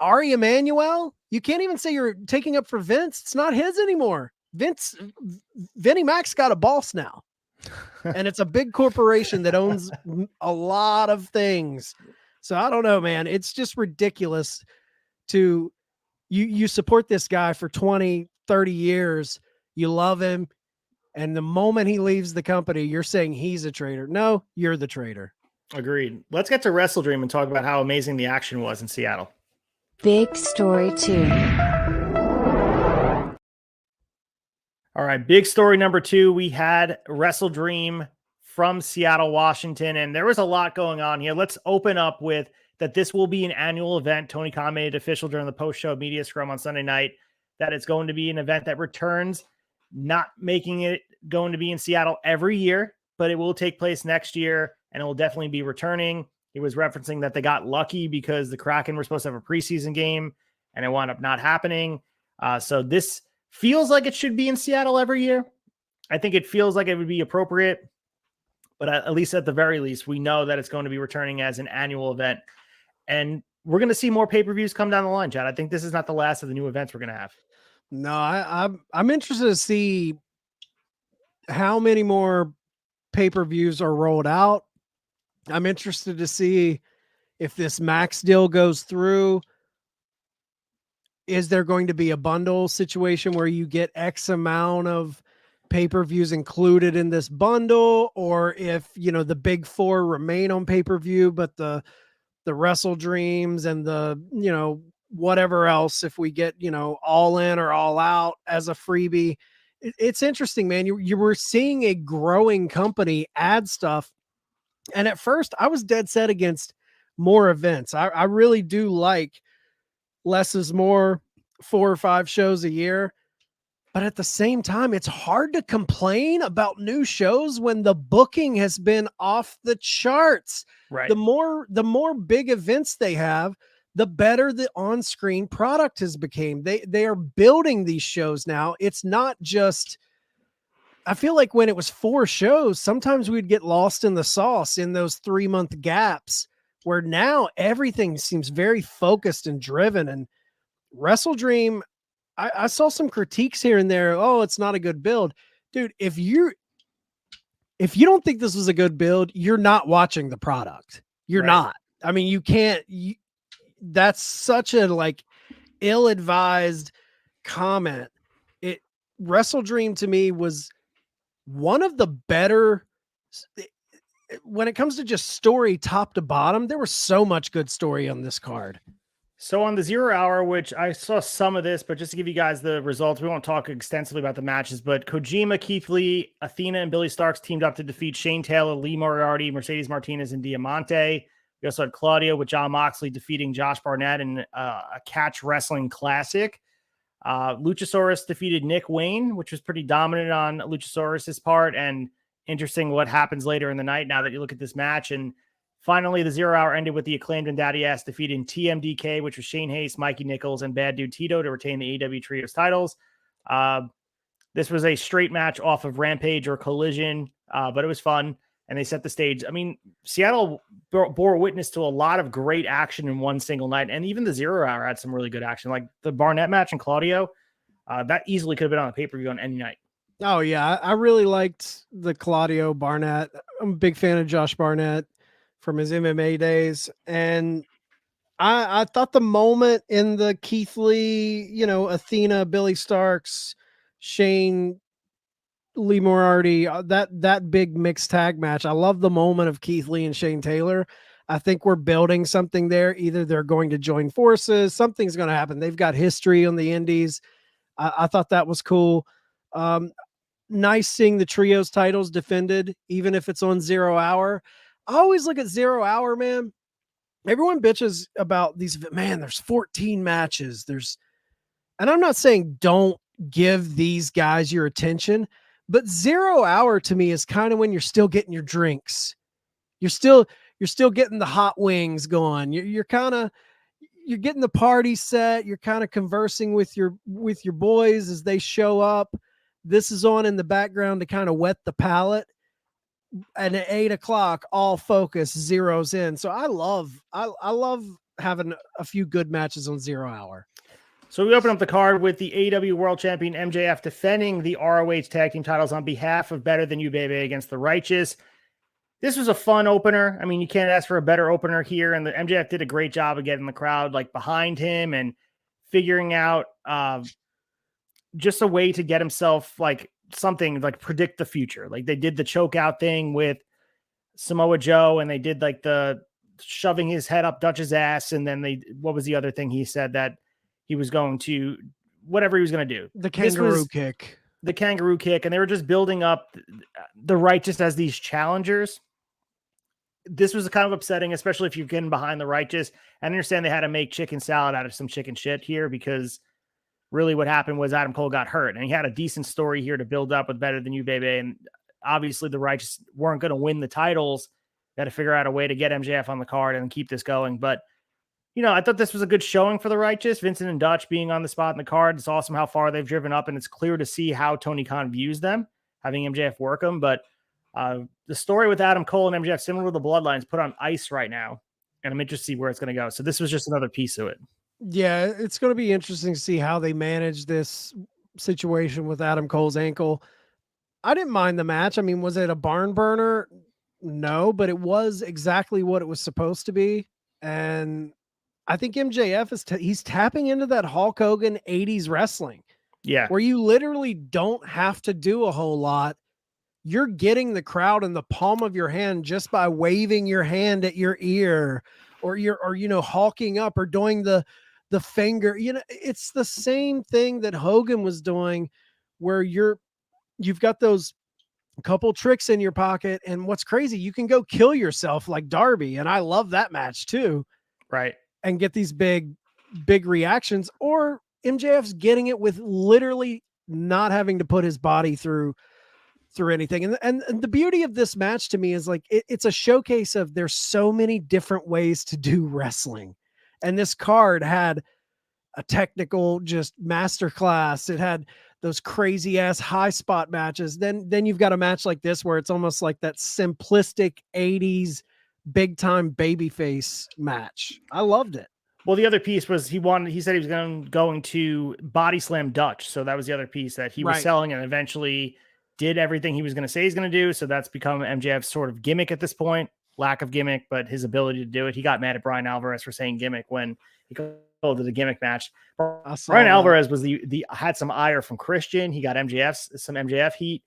Ari Emanuel? You can't even say you're taking up for Vince. It's not his anymore. Vinnie Mac's got a boss now. And it's a big corporation that owns a lot of things. So I don't know, man. It's just ridiculous to you support this guy for 20, 30 years. You love him. And the moment he leaves the company, you're saying he's a traitor. No, you're the traitor. Agreed. Let's get to WrestleDream and talk about how amazing the action was in Seattle. Big story 2. All right, big story number 2. We had WrestleDream from Seattle, Washington. And there was a lot going on here. Let's open up with that this will be an annual event. Tony Khan made it official during the post-show media scrum on Sunday night that it's going to be an event that returns, not making it going to be in Seattle every year, but it will take place next year, and it will definitely be returning. He was referencing that they got lucky because the Kraken were supposed to have a preseason game, and it wound up not happening. So this feels like it should be in Seattle every year. I think it feels like it would be appropriate, but at least at the very least, we know that it's going to be returning as an annual event. And we're going to see more pay-per-views come down the line, Chad. I think this is not the last of the new events we're going to have. No, I'm interested to see how many more pay-per-views are rolled out. I'm interested to see if this Max deal goes through. Is there going to be a bundle situation where you get X amount of pay-per-views included in this bundle, or if, the big four remain on pay-per-view, but the Wrestle Dreams and the, whatever else, if we get, all in or all out as a freebie. It's interesting, man. You were seeing a growing company add stuff. And at first I was dead set against more events. I really do like less is more, 4 or 5 shows a year. But at the same time, it's hard to complain about new shows when the booking has been off the charts. Right. The more big events they have, the better the on-screen product has become. They are building these shows now. It's not just, I feel like when it was 4 shows, sometimes we'd get lost in the sauce in those 3-month gaps, where now everything seems very focused and driven. And WrestleDream, I saw some critiques here and there. Oh, it's not a good build. Dude, if you don't think this was a good build, you're not watching the product. You're right. not. I mean, you can't. That's such a ill-advised comment. WrestleDream to me was one of the better when it comes to just story top to bottom. There was so much good story on this card. So on the 0 hour, which I saw some of this, but just to give you guys the results, we won't talk extensively about the matches, but Kojima, Keith Lee, Athena, and Billy Starks teamed up to defeat Shane Taylor, Lee Moriarty, Mercedes Martinez, and Diamante. We also had Claudio with John Moxley defeating Josh Barnett in a catch wrestling classic. Luchasaurus defeated Nick Wayne, which was pretty dominant on Luchasaurus's part, and interesting what happens later in the night now that you look at this match. And finally, the 0 hour ended with the Acclaimed and Daddy Ass defeating TMDK, which was Shane Hayes, Mikey Nichols, and Bad Dude Tito to retain the AEW Trios titles. This was a straight match off of Rampage or Collision, but it was fun, and they set the stage. I mean, Seattle bore witness to a lot of great action in one single night, and even the 0 hour had some really good action. Like the Barnett match and Claudio, that easily could have been on a pay-per-view on any night. Oh, yeah. I really liked the Claudio Barnett. I'm a big fan of Josh Barnett from his MMA days. And I thought the moment in the Keith Lee, Athena, Billy Starks, Shane, Lee Moriarty, that big mixed tag match. I love the moment of Keith Lee and Shane Taylor. I think we're building something there. Either they're going to join forces, something's going to happen. They've got history on the indies. I thought that was cool. Nice seeing the trios titles defended, even if it's on 0 hour. I always look at 0 hour, man. Everyone bitches about these, man, there's 14 matches. And I'm not saying don't give these guys your attention, but 0 hour to me is kind of when you're still getting your drinks. You're still getting the hot wings going. You're getting the party set. You're kind of conversing with your boys as they show up. This is on in the background to kind of wet the palate. And at 8 o'clock, all focus zeroes in. So I love having a few good matches on 0 hour. So we open up the card with the AEW World Champion MJF defending the ROH Tag Team titles on behalf of Better Than You Baby against the Righteous. This was a fun opener. I mean, you can't ask for a better opener here. And the MJF did a great job of getting the crowd behind him and figuring out just a way to get himself something predict the future. Like they did the choke out thing with Samoa Joe, and they did the shoving his head up Dutch's ass. And then what was the other thing he said that he was going to, whatever he was going to do? The kangaroo kick. the kangaroo kick, and they were just building up the Righteous as these challengers. This was kind of upsetting, especially if you're getting behind the Righteous. I understand they had to make chicken salad out of some chicken shit here, because really what happened was Adam Cole got hurt, and he had a decent story here to build up with Better Than You, baby. And obviously the Righteous weren't going to win the titles. They had to figure out a way to get MJF on the card and keep this going. But, you know, I thought this was a good showing for the Righteous. Vincent and Dutch being on the spot in the card. It's awesome how far they've driven up, and it's clear to see how Tony Khan views them, having MJF work them. But the story with Adam Cole and MJF, similar to the Bloodlines, put on ice right now, and I'm interested to see where it's going to go. So this was just another piece of it. Yeah, it's going to be interesting to see how they manage this situation with Adam Cole's ankle. I didn't mind the match. I mean, was it a barn burner? No, but it was exactly what it was supposed to be. And I think MJF is he's tapping into that Hulk Hogan 80s wrestling. Yeah. Where you literally don't have to do a whole lot. You're getting the crowd in the palm of your hand just by waving your hand at your ear, or hulking up or doing the finger. You know, it's the same thing that Hogan was doing, where you've got those couple tricks in your pocket. And what's crazy, you can go kill yourself like Darby. And I love that match too. Right. And get these big reactions, or MJF's getting it with literally not having to put his body through anything. And the beauty of this match to me is like, it's a showcase of there's so many different ways to do wrestling. And this card had a technical just masterclass. It had those crazy ass high spot matches. Then you've got a match like this where it's almost like that simplistic 80s big time babyface match. I loved it. Well, the other piece was he said he was going to body slam Dutch. So that was the other piece that he was selling, and eventually did everything he was going to say he's going to do. So that's become MJF's sort of gimmick at this point. Lack of gimmick, but his ability to do it. He got mad at Brian Alvarez for saying gimmick when he called it a gimmick match. Brian Alvarez was had some ire from Christian. He got some MJF heat,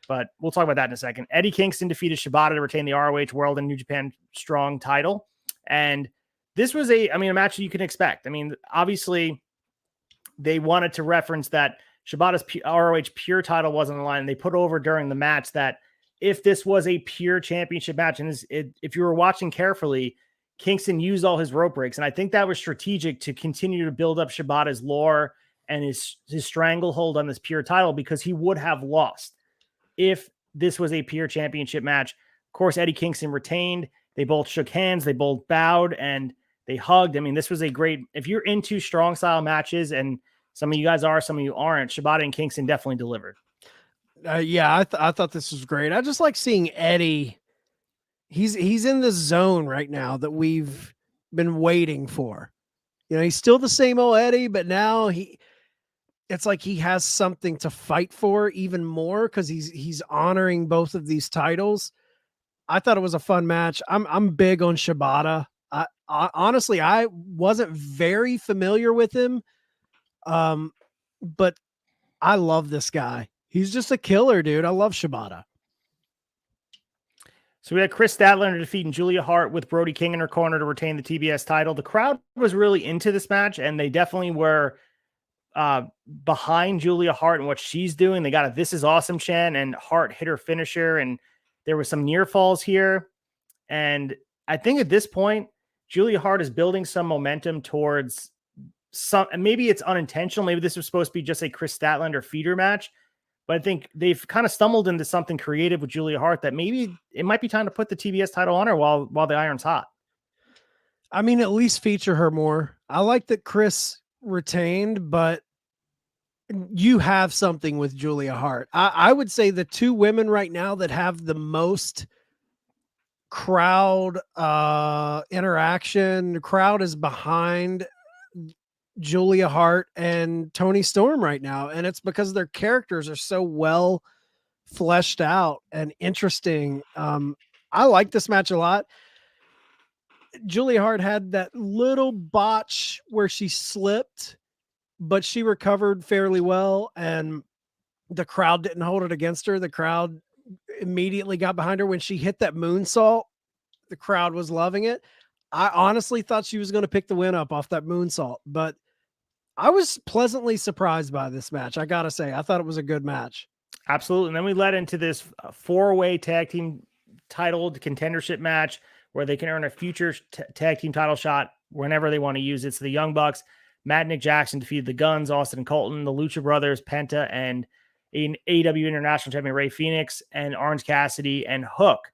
but we'll talk about that in a second. Eddie Kingston defeated Shibata to retain the ROH World and New Japan Strong title. And this was a match that you can expect. I mean, obviously they wanted to reference that Shibata's ROH Pure title wasn't on the line, and they put over during the match that if this was a pure championship match, and if you were watching carefully, Kingston used all his rope breaks. And I think that was strategic to continue to build up Shibata's lore and his stranglehold on this pure title, because he would have lost if this was a pure championship match. Of course, Eddie Kingston retained. They both shook hands. They both bowed and they hugged. I mean, this was a great, if you're into strong style matches, and some of you guys are, some of you aren't, Shibata and Kingston definitely delivered. I thought this was great. I just like seeing Eddie. He's in the zone right now that we've been waiting for. You know, he's still the same old Eddie, but now it's like he has something to fight for even more, because he's honoring both of these titles. I thought it was a fun match. I'm big on Shibata. I honestly, I wasn't very familiar with him, but I love this guy. He's just a killer, dude. I love Shibata. So we had Chris Statlander defeating Julia Hart with Brody King in her corner to retain the TBS title. The crowd was really into this match, and they definitely were behind Julia Hart and what she's doing. They got a "This is awesome" chant, and Hart hit her finisher, and there were some near falls here. And I think at this point, Julia Hart is building some momentum towards maybe it's unintentional. Maybe this was supposed to be just a Chris Statlander feeder match, but I think they've kind of stumbled into something creative with Julia Hart that maybe it might be time to put the TBS title on her while the iron's hot. I mean, at least feature her more. I like that Chris retained, but you have something with Julia Hart. I would say the two women right now that have the most crowd interaction, the crowd is behind Julia Hart and Toni Storm right now, and it's because their characters are so well fleshed out and interesting. I like this match a lot. Julia Hart had that little botch where she slipped, but she recovered fairly well, and the crowd didn't hold it against her. The crowd immediately got behind her when she hit that moonsault. The crowd was loving it. I honestly thought she was going to pick the win up off that moonsault, but I was pleasantly surprised by this match. I got to say, I thought it was a good match. Absolutely. And then we led into this 4-way tag team title contendership match where they can earn a future tag team title shot whenever they want to use it. So the Young Bucks, Matt and Nick Jackson defeated the Guns, Austin and Colton, the Lucha Brothers, Penta, and AEW International Champion Ray Phoenix, and Orange Cassidy and Hook.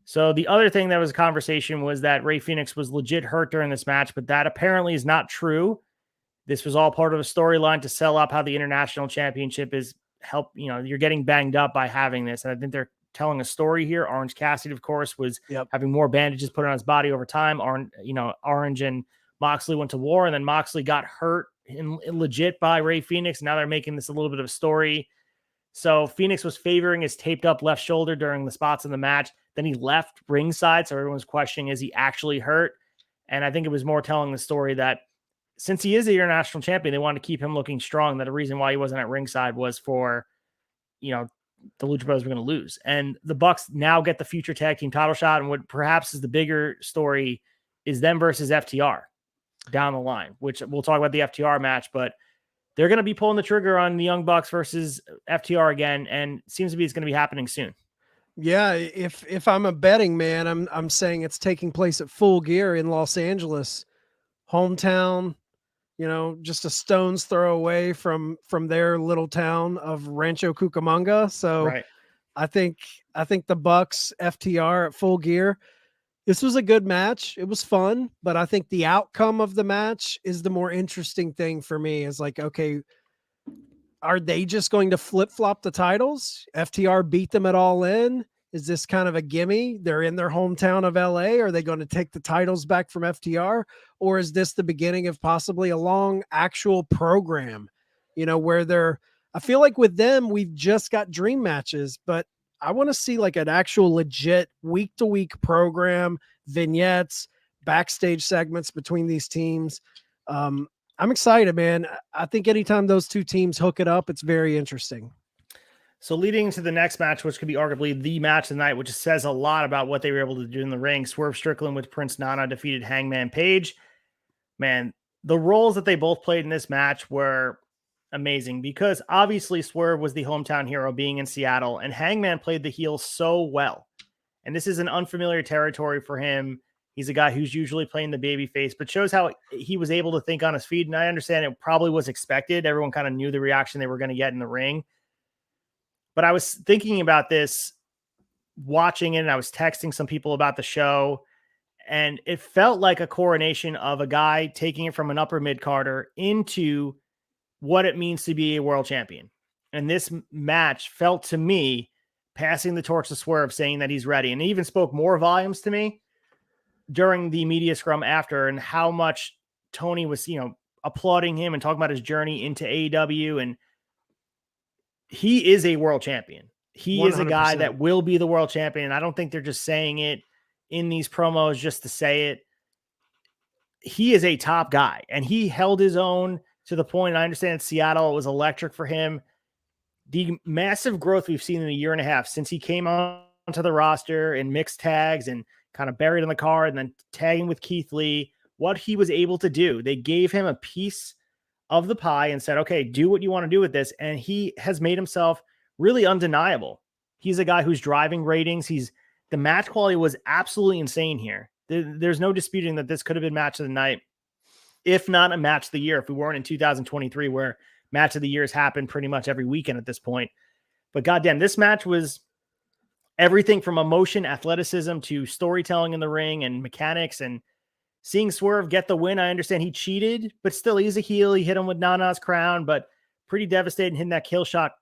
So the other thing that was a conversation was that Ray Phoenix was legit hurt during this match, but that apparently is not true. This was all part of a storyline to sell up how the International Championship is you're getting banged up by having this. And I think they're telling a story here. Orange Cassidy, of course, was having more bandages put on his body over time. Orange and Moxley went to war, and then Moxley got hurt legit by Ray Phoenix. Now they're making this a little bit of a story. So Phoenix was favoring his taped up left shoulder during the spots in the match. Then he left ringside. So everyone's questioning, is he actually hurt? And I think it was more telling the story that since he is the international champion, they wanted to keep him looking strong. That the reason why he wasn't at ringside was for, the Lucha Brothers were going to lose. And the Bucks now get the future tag team title shot. And what perhaps is the bigger story is them versus FTR down the line, which we'll talk about the FTR match, but they're going to be pulling the trigger on the Young Bucks versus FTR again. And it seems to be it's going to be happening soon. Yeah. If I'm a betting man, I'm saying it's taking place at Full Gear in Los Angeles, hometown, just a stone's throw away from their little town of Rancho Cucamonga. So right. I think the Bucks FTR at Full Gear, this was a good match. It was fun, but I think the outcome of the match is the more interesting thing for me. Is like, okay, are they just going to flip-flop the titles? FTR beat them at All In. Is this kind of a gimme? They're in their hometown of LA. Are they going to take the titles back from FTR? Or is this the beginning of possibly a long actual program, where I feel like with them, we've just got dream matches, but I want to see like an actual legit week-to-week program, vignettes, backstage segments between these teams. I'm excited, man. I think anytime those two teams hook it up, it's very interesting. So leading to the next match, which could be arguably the match of the night, which says a lot about what they were able to do in the ring. Swerve Strickland with Prince Nana defeated Hangman Page. Man, the roles that they both played in this match were amazing because obviously Swerve was the hometown hero being in Seattle, and Hangman played the heel so well. And this is an unfamiliar territory for him. He's a guy who's usually playing the baby face, but shows how he was able to think on his feet. And I understand it probably was expected. Everyone kind of knew the reaction they were going to get in the ring. But I was thinking about this, watching it, and I was texting some people about the show, and it felt like a coronation of a guy taking it from an upper mid-carder into what it means to be a world champion. And this match felt to me passing the torch to Swerve, saying that he's ready. And he even spoke more volumes to me during the media scrum after, and how much Tony was, applauding him and talking about his journey into AEW. And he is a world champion. He 100%. Is a guy that will be the world champion. I don't think they're just saying it in these promos just to say it. He is a top guy, and he held his own to the point. I understand Seattle, it was electric for him. The massive growth we've seen in a year and a half since he came onto the roster in mixed tags and kind of buried in the card and then tagging with Keith Lee, what he was able to do. They gave him a piece of the pie and said, okay, do what you want to do with this. And he has made himself really undeniable. He's a guy who's driving ratings. The match quality was absolutely insane here. There's no disputing that this could have been match of the night, if not a match of the year, if we weren't in 2023, where match of the years happen pretty much every weekend at this point. But goddamn, this match was everything from emotion, athleticism to storytelling in the ring and mechanics. And seeing Swerve get the win, I understand he cheated, but still he's a heel. He hit him with Nana's crown, but pretty devastating. Hitting that kill shot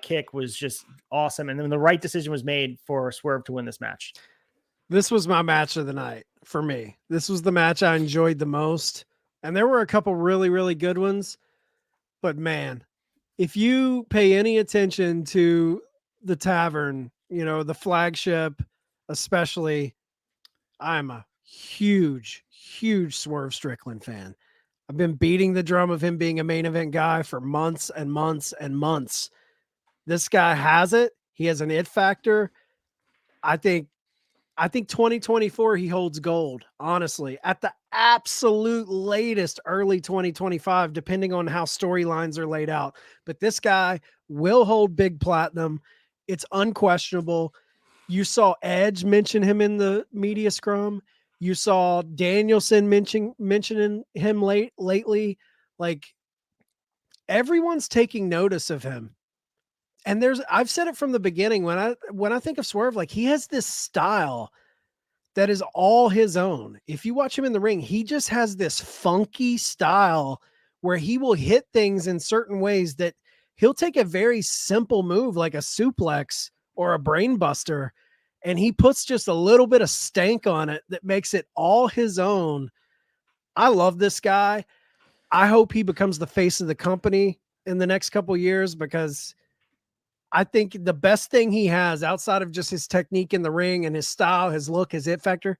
kick was just awesome. And then the right decision was made for Swerve to win this match. This was my match of the night for me. This was the match I enjoyed the most. And there were a couple really, really good ones. But man, if you pay any attention to the Tavern, the flagship, especially, I'm a huge Swerve Strickland fan. I've been beating the drum of him being a main event guy for months and months and months. This guy has it. He has an it factor. I think I think 2024 he holds gold, honestly. At the absolute latest, early 2025, depending on how storylines are laid out. But this guy will hold big platinum. It's unquestionable. You saw Edge mention him in the media scrum. You saw Danielson mentioning him lately. Like, everyone's taking notice of him. And I've said it from the beginning, when I think of Swerve, like, he has this style that is all his own. If you watch him in the ring, he just has this funky style where he will hit things in certain ways that he'll take a very simple move like a suplex or a brain buster, and he puts just a little bit of stank on it that makes it all his own. I love this guy. I hope he becomes the face of the company in the next couple of years, because I think the best thing he has outside of just his technique in the ring and his style, his look, his it factor,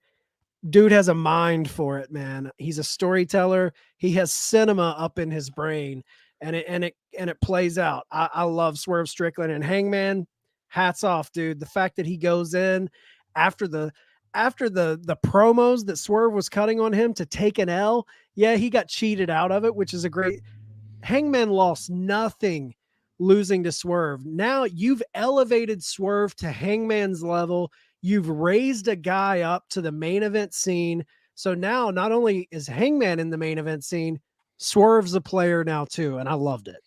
dude has a mind for it, man. He's a storyteller. He has cinema up in his brain, and it plays out. I love Swerve Strickland, and Hangman. Hats off, dude. The fact that he goes in after the promos that Swerve was cutting on him to take an L. Yeah, he got cheated out of it, which is a great. Hangman lost nothing losing to Swerve. Now you've elevated Swerve to Hangman's level. You've raised a guy up to the main event scene. So now not only is Hangman in the main event scene, Swerve's a player now too. And I loved it.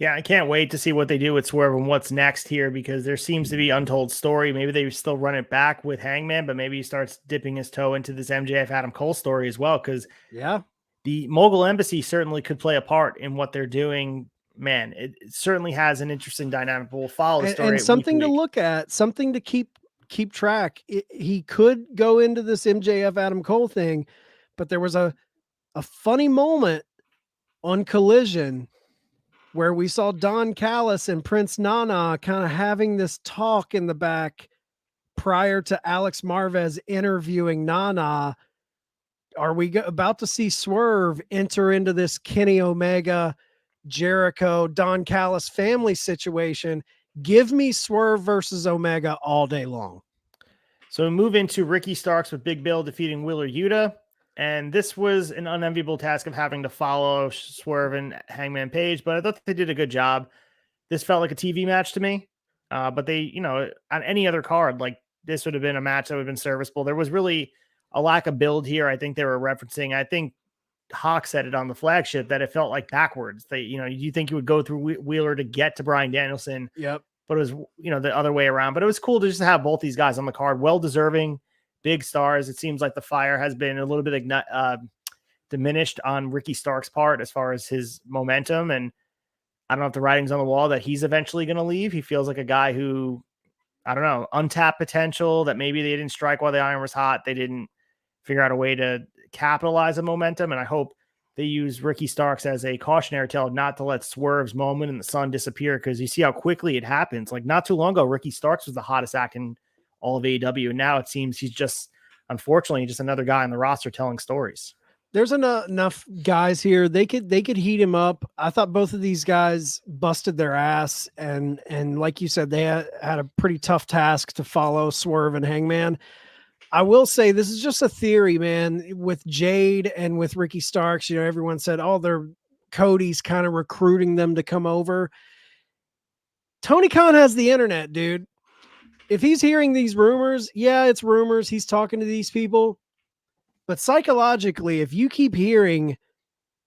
Yeah, I can't wait to see what they do with Swerve and what's next here, because there seems to be untold story. Maybe they still run it back with Hangman, but maybe he starts dipping his toe into this MJF Adam Cole story as well, because yeah, the Mogul Embassy certainly could play a part in what they're doing. Man, it certainly has an interesting dynamic. We'll follow the story and something week to look at, something to keep track. He could go into this MJF Adam Cole thing, but there was a funny moment on Collision where we saw Don Callis and Prince Nana kind of having this talk in the back prior to Alex Marvez interviewing Nana. Are we about to see Swerve enter into this Kenny Omega, Jericho, Don Callis family situation? Give me Swerve versus Omega all day long. So we move into Ricky Starks with Big Bill defeating Wheeler Yuta. And this was an unenviable task of having to follow Swerve and Hangman Page, but I thought they did a good job. This felt like a TV match to me. But they, on any other card, like, this would have been a match that would have been serviceable. There was really a lack of build here. I think they were referencing, I think Hawk said it on the flagship, that it felt like backwards. They, you think you would go through Wheeler to get to Bryan Danielson. Yep. But it was, the other way around. But it was cool to just have both these guys on the card. Well-deserving, big stars. It seems like the fire has been a little bit diminished on Ricky Stark's part as far as his momentum. And I don't know if the writing's on the wall that he's eventually going to leave. He feels like a guy who, I don't know, untapped potential, that maybe they didn't strike while the iron was hot. They didn't figure out a way to capitalize on momentum. And I hope they use Ricky Starks as a cautionary tale not to let Swerve's moment in the sun disappear, because you see how quickly it happens. Like, not too long ago, Ricky Starks was the hottest act in all of AEW. And now it seems he's just, unfortunately, just another guy on the roster telling stories. There's enough guys here. They could heat him up. I thought both of these guys busted their ass, and like you said, they had a pretty tough task to follow Swerve and Hangman. I will say, this is just a theory, man. With Jade and with Ricky Starks, everyone said, oh, Cody's kind of recruiting them to come over. Tony Khan has the internet, dude. If he's hearing these rumors, yeah, it's rumors. He's talking to these people. But psychologically, if you keep hearing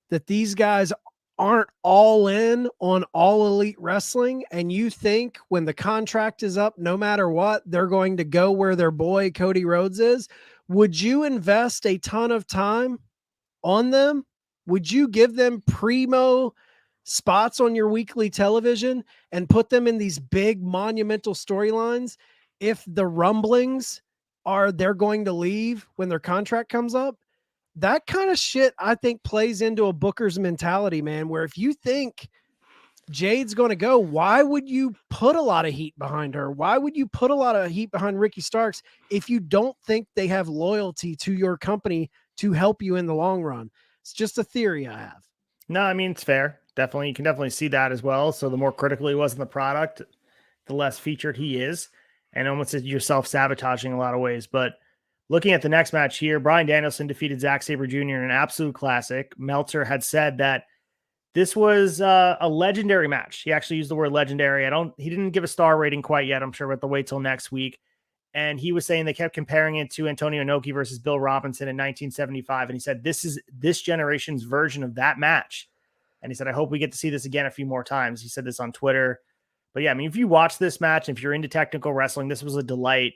that these guys aren't all in on All Elite Wrestling, and you think when the contract is up, no matter what, they're going to go where their boy Cody Rhodes is, would you invest a ton of time on them? Would you give them primo spots on your weekly television and put them in these big monumental storylines if the rumblings are they're going to leave when their contract comes up? That kind of shit, I think, plays into a booker's mentality, man, where if you think Jade's going to go, why would you put a lot of heat behind her? Why would you put a lot of heat behind Ricky Starks if you don't think they have loyalty to your company to help you in the long run? It's just a theory I have. No, I mean, it's fair. Definitely. You can definitely see that as well. So the more critical he was in the product, the less featured he is. and almost you're self-sabotaging in a lot of ways. But looking at the next match here, Bryan Danielson defeated Zack Sabre Jr. in an absolute classic. Meltzer had said that this was a legendary match. He actually used the word legendary. He didn't give a star rating quite yet. I'm sure we'll have to wait till next week. And he was saying they kept comparing it to Antonio Inoki versus Bill Robinson in 1975. And he said, this is this generation's version of that match. And he said, I hope we get to see this again a few more times. He said this on Twitter. But yeah, I mean, if you watch this match, if you're into technical wrestling, this was a delight.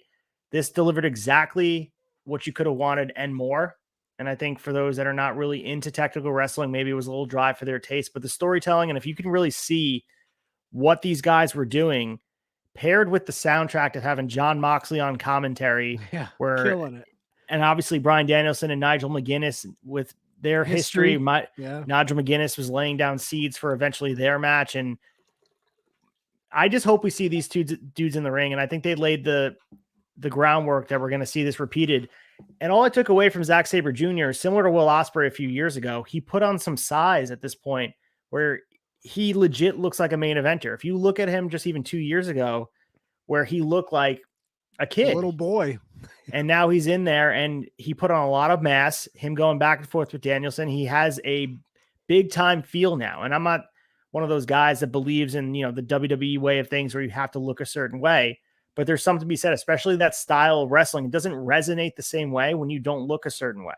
This delivered exactly what you could have wanted and more. And I think for those that are not really into technical wrestling, maybe it was a little dry for their taste, but the storytelling, and if you can really see what these guys were doing, paired with the soundtrack of having John Moxley on commentary, killing it. And obviously Bryan Danielson and Nigel McGuinness with their history. Nigel McGuinness was laying down seeds for eventually their match. And I just hope we see these two dudes in the ring. And I think they laid the groundwork that we're going to see this repeated. And all I took away from Zack Sabre Jr., similar to Will Ospreay a few years ago, he put on some size at this point where he legit looks like a main eventer. If you look at him just even 2 years ago, where he looked like a kid, a little boy, and now he's in there and he put on a lot of mass, him going back and forth with Danielson. He has a big time feel now. And I'm not one of those guys that believes in, the WWE way of things where you have to look a certain way. But there's something to be said, especially that style of wrestling. It doesn't resonate the same way when you don't look a certain way.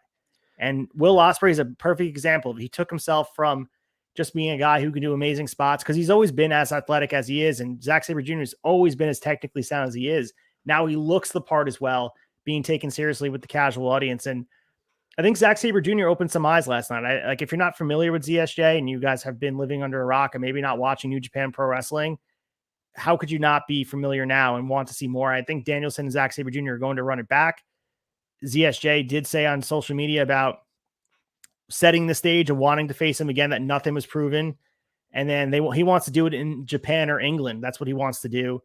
And Will Ospreay is a perfect example. He took himself from just being a guy who can do amazing spots because he's always been as athletic as he is. And Zack Sabre Jr. has always been as technically sound as he is. Now he looks the part as well, being taken seriously with the casual audience. And I think Zack Sabre Jr. opened some eyes last night. If you're not familiar with ZSJ and you guys have been living under a rock and maybe not watching New Japan Pro Wrestling, how could you not be familiar now and want to see more? I think Danielson and Zack Sabre Jr. are going to run it back. ZSJ did say on social media about setting the stage and wanting to face him again, that nothing was proven. And then he wants to do it in Japan or England. That's what he wants to do.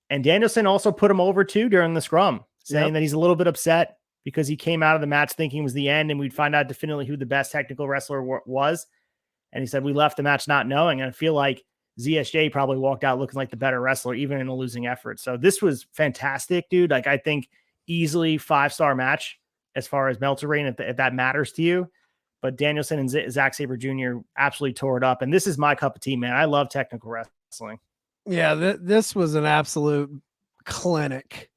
And Danielson also put him over too during the scrum, saying that he's a little bit upset because he came out of the match thinking it was the end and we'd find out definitively who the best technical wrestler was. And he said, we left the match not knowing. And I feel like ZSJ probably walked out looking like the better wrestler, even in a losing effort. So this was fantastic, dude. I think easily 5-star match as far as Meltzer rating, if that matters to you. But Danielson and Zack Sabre Jr. absolutely tore it up. And this is my cup of tea, man. I love technical wrestling. Yeah, this was an absolute clinic.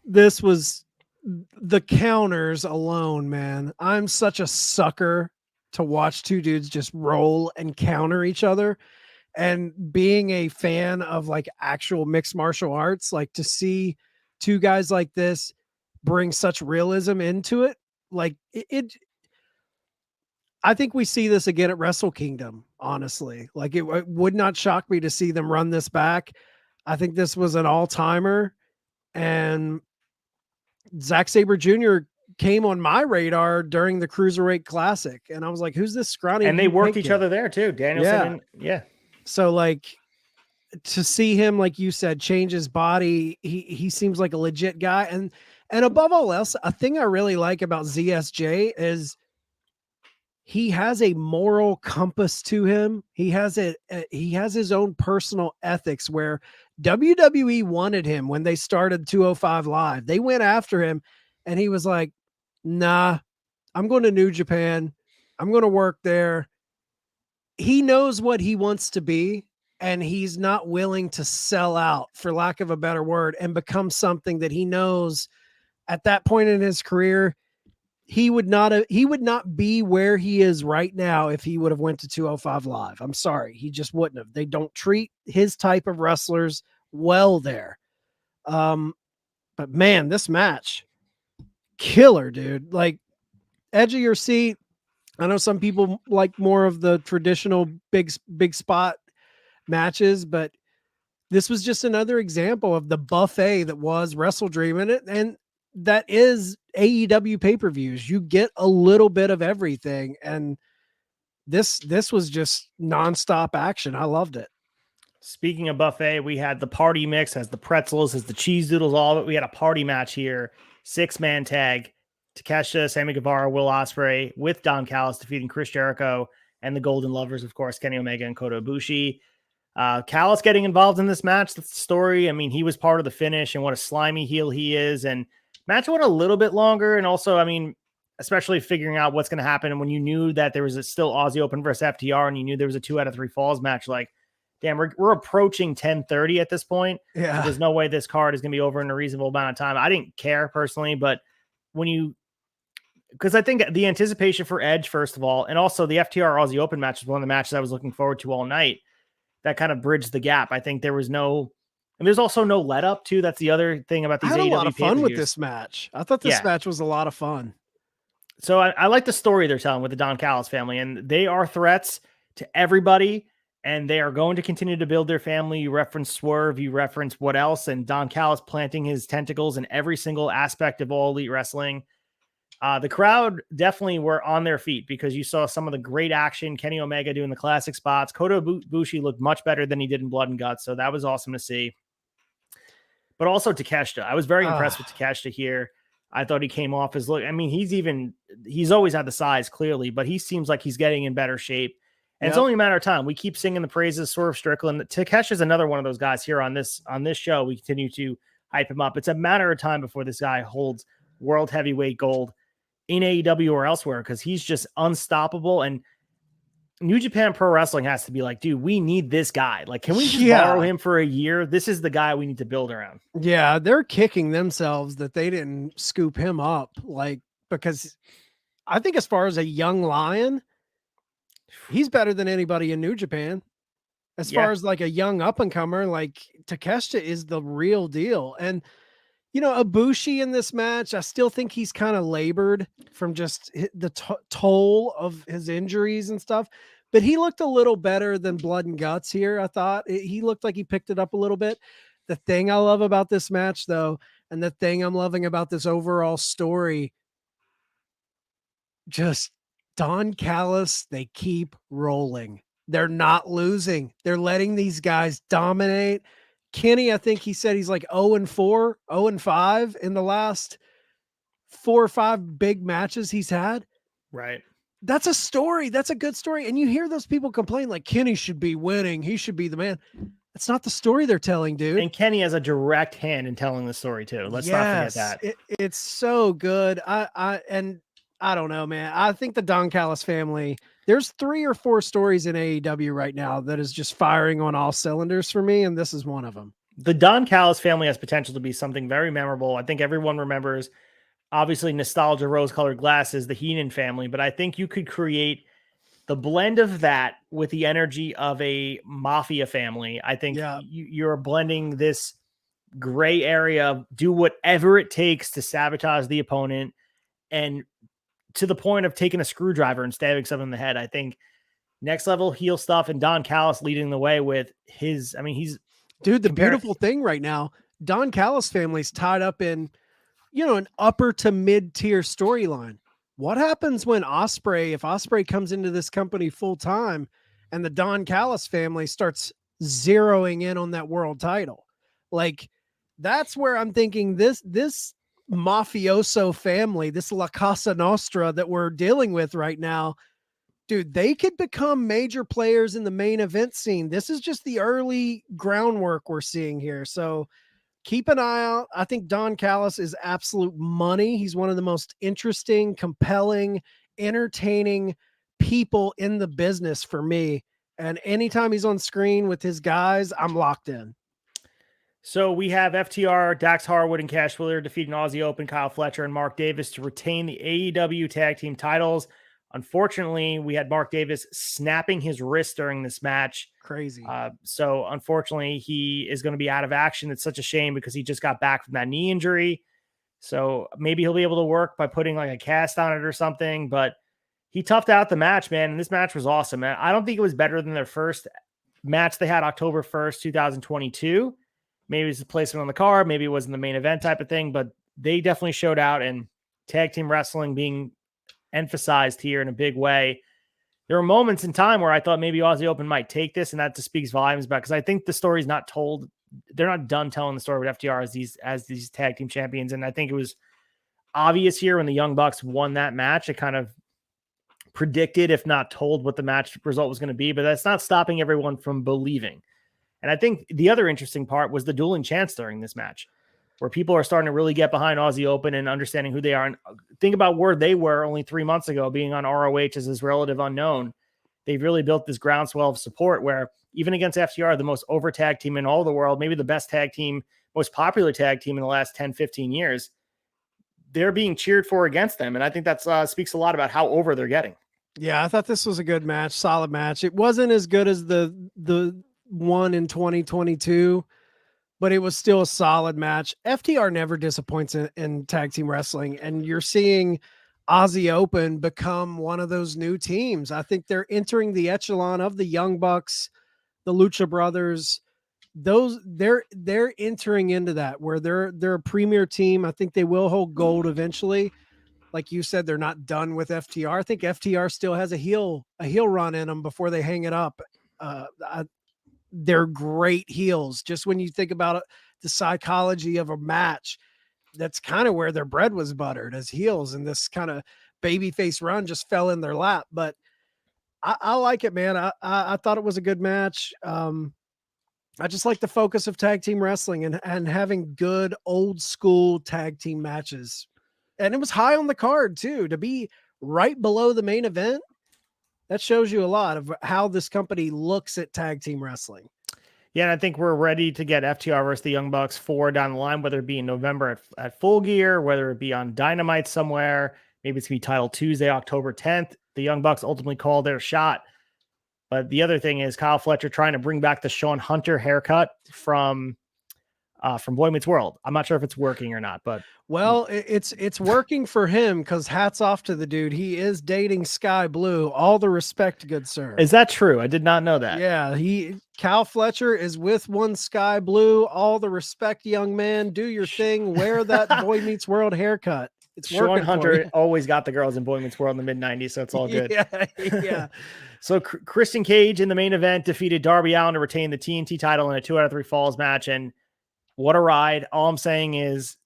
This was the counters alone, man. I'm such a sucker to watch two dudes just roll and counter each other. And being a fan of actual mixed martial arts, to see two guys like this bring such realism into it, I think we see this again at Wrestle Kingdom, honestly. It would not shock me to see them run this back. I think this was an all-timer. And Zack Sabre Jr. came on my radar during the Cruiserweight Classic. And I was like, who's this scrawny? And they worked each other there too, Danielson. So to see him, like you said, change his body, he seems like a legit guy. And above all else, a thing I really like about ZSJ is he has a moral compass to him. He has his own personal ethics where WWE wanted him when they started 205 Live. They went after him and he was like, nah, I'm going to New Japan. I'm going to work there. He knows what he wants to be and he's not willing to sell out, for lack of a better word, and become something that he knows at that point in his career he would not be where he is right now if he would have went to 205 Live. I'm sorry. He just wouldn't have. They don't treat his type of wrestlers well there. But man, this match, killer, dude. Edge of your seat. I know some people like more of the traditional big spot matches, but this was just another example of the buffet that was WrestleDream, and that is AEW pay-per-views. You get a little bit of everything, and this was just nonstop action. I loved it. Speaking of buffet, we had the party mix, has the pretzels, has the cheese doodles, all of it. We had a party match here, 6-man tag. Takeshita, Sammy Guevara, Will Ospreay with Don Callis defeating Chris Jericho and the Golden Lovers, of course, Kenny Omega and Kota Ibushi. Callis getting involved in this match, that's the story. I mean, he was part of the finish and what a slimy heel he is. And match went a little bit longer. And also, I mean, especially figuring out what's going to happen. And when you knew that there was still Aussie Open versus FTR and you knew there was a 2 out of 3 falls match, like, damn, we're approaching 10:30 at this point. Yeah. So there's no way this card is going to be over in a reasonable amount of time. I didn't care personally, but because I think the anticipation for Edge, first of all, and also the FTR Aussie Open match was one of the matches I was looking forward to all night. That kind of bridged the gap. I think there was and there's also no let up too. That's the other thing about these AEW. I had a lot of fun pay-per-views. with this match. I thought this match was a lot of fun. So I like the story they're telling with the Don Callis family, and they are threats to everybody, and they are going to continue to build their family. You reference Swerve, you reference what else, and Don Callis planting his tentacles in every single aspect of all elite wrestling. The crowd definitely were on their feet because you saw some of the great action. Kenny Omega doing the classic spots. Kota Ibushi looked much better than he did in Blood and Guts, so that was awesome to see. But also Takeshita. I was very impressed with Takeshita here. I thought he came off as look. I mean, he's always had the size clearly, but he seems like he's getting in better shape. And it's only a matter of time. We keep singing the praises of Swerve Strickland. Takeshita is another one of those guys here on this show. We continue to hype him up. It's a matter of time before this guy holds world heavyweight gold in AEW or elsewhere, because he's just unstoppable. And New Japan Pro Wrestling has to be like, dude, we need this guy. Like, can we just borrow him for a year? This is the guy we need to build around. Yeah, they're kicking themselves that they didn't scoop him up. Like, because I think as far as a young lion, he's better than anybody in New Japan. As far as like a young up and comer, like Takeshita is the real deal. And Ibushi in this match, I still think he's kind of labored from just the toll of his injuries and stuff, but he looked a little better than Blood and Guts here. I thought he looked like he picked it up a little bit. The thing I love about this match though, and the thing I'm loving about this overall story, just Don Callis, they keep rolling. They're not losing. They're letting these guys dominate. Kenny, I think he said he's like 0-4, 0-5 in the last 4 or 5 big matches he's had. Right. That's a story. That's a good story. And you hear those people complain like Kenny should be winning. He should be the man. That's not the story they're telling, dude. And Kenny has a direct hand in telling the story too. Let's not forget that. It's so good. I don't know, man. I think the Don Callis family, there's 3 or 4 stories in AEW right now that is just firing on all cylinders for me, and this is one of them. The Don Callis family has potential to be something very memorable. I think everyone remembers, obviously, nostalgia, rose-colored glasses, the Heenan family, but I think you could create the blend of that with the energy of a mafia family. I think you're blending this gray area, do whatever it takes to sabotage the opponent, and to the point of taking a screwdriver and stabbing someone in the head. I think next level heel stuff, and Don Callis leading the way with his, the beautiful thing right now, Don Callis family's tied up in, an upper to mid tier storyline. What happens when if Ospreay comes into this company full time and the Don Callis family starts zeroing in on that world title? Like, that's where I'm thinking this mafioso family, this La Casa Nostra that we're dealing with right now, dude, they could become major players in the main event scene. This is just the early groundwork we're seeing here. So keep an eye out. I think Don Callis is absolute money. He's one of the most interesting, compelling, entertaining people in the business for me. And anytime he's on screen with his guys, I'm locked in. So we have FTR, Dax Harwood, and Cash Wheeler defeating Aussie Open, Kyle Fletcher, and Mark Davis to retain the AEW tag team titles. Unfortunately, we had Mark Davis snapping his wrist during this match. Crazy. So unfortunately, he is going to be out of action. It's such a shame because he just got back from that knee injury. So maybe he'll be able to work by putting like a cast on it or something, but he toughed out the match, man. And this match was awesome, man. I don't think it was better than their first match they had October 1st, 2022. Maybe it's a placement on the card. Maybe it wasn't the main event type of thing, but they definitely showed out, and tag team wrestling being emphasized here in a big way. There were moments in time where I thought maybe Aussie Open might take this, and that just speaks volumes about, because I think the story's not told. They're not done telling the story with FTR as these tag team champions. And I think it was obvious here when the Young Bucks won that match. It kind of predicted, if not told, what the match result was going to be, but that's not stopping everyone from believing. And I think the other interesting part was the dueling chants during this match, where people are starting to really get behind Aussie Open and understanding who they are. And think about where they were only 3 months ago, being on ROH as this relative unknown. They've really built this groundswell of support where even against FTR, the most over tag team in all the world, maybe the best tag team, most popular tag team in the last 10, 15 years, they're being cheered for against them. And I think that speaks a lot about how over they're getting. Yeah, I thought this was a good match, solid match. It wasn't as good as the one in 2022, but it was still a solid match. FTR never disappoints in tag team wrestling, and you're seeing Aussie Open become one of those new teams. I think they're entering the echelon of the Young Bucks, the Lucha Brothers. They're entering into that where they're a premier team. I think they will hold gold eventually. Like you said, they're not done with FTR. I think FTR still has a heel run in them before they hang it up. They're great heels. Just when you think about it, the psychology of a match, that's kind of where their bread was buttered as heels, and this kind of babyface run just fell in their lap. But I like it, man. I thought it was a good match. I just like the focus of tag team wrestling and having good old school tag team matches. And it was high on the card too, to be right below the main event. That shows you a lot of how this company looks at tag team wrestling. Yeah, and I think we're ready to get FTR versus the Young Bucks 4 down the line, whether it be in November at Full Gear, whether it be on Dynamite somewhere. Maybe it's going to be Title Tuesday, October 10th. The Young Bucks ultimately call their shot. But the other thing is Kyle Fletcher trying to bring back the Sean Hunter haircut from Boy Meets World. I'm not sure if it's working or not, but well, it's working for him, because hats off to the dude. He is dating Sky Blue. All the respect, good sir. Is that true? I did not know that. Yeah, Kyle Fletcher is with one Sky Blue. All the respect, young man. Do your thing. Wear that Boy Meets World haircut. It's Sean Hunter always got the girls in Boy Meets World in the mid-90s, so it's all good. Yeah. So Christian Cage in the main event defeated Darby Allin to retain the TNT title in a 2 out of 3 falls match. And what a ride. All I'm saying is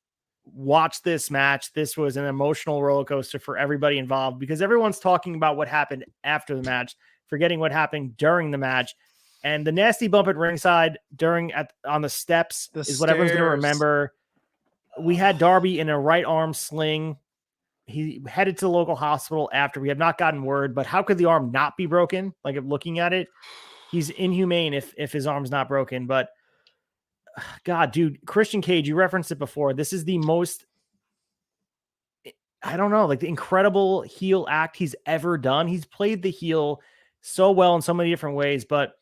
watch this match. This was an emotional roller coaster for everybody involved, because everyone's talking about what happened after the match, forgetting what happened during the match. And the nasty bump at ringside on the steps is what everyone's going to remember. We had Darby in a right arm sling. He headed to the local hospital after. We have not gotten word, but how could the arm not be broken? Like, looking at it, he's inhumane if his arm's not broken. But God, dude, Christian Cage, you referenced it before. This is the most, I don't know, like the incredible heel act he's ever done. He's played the heel so well in so many different ways, but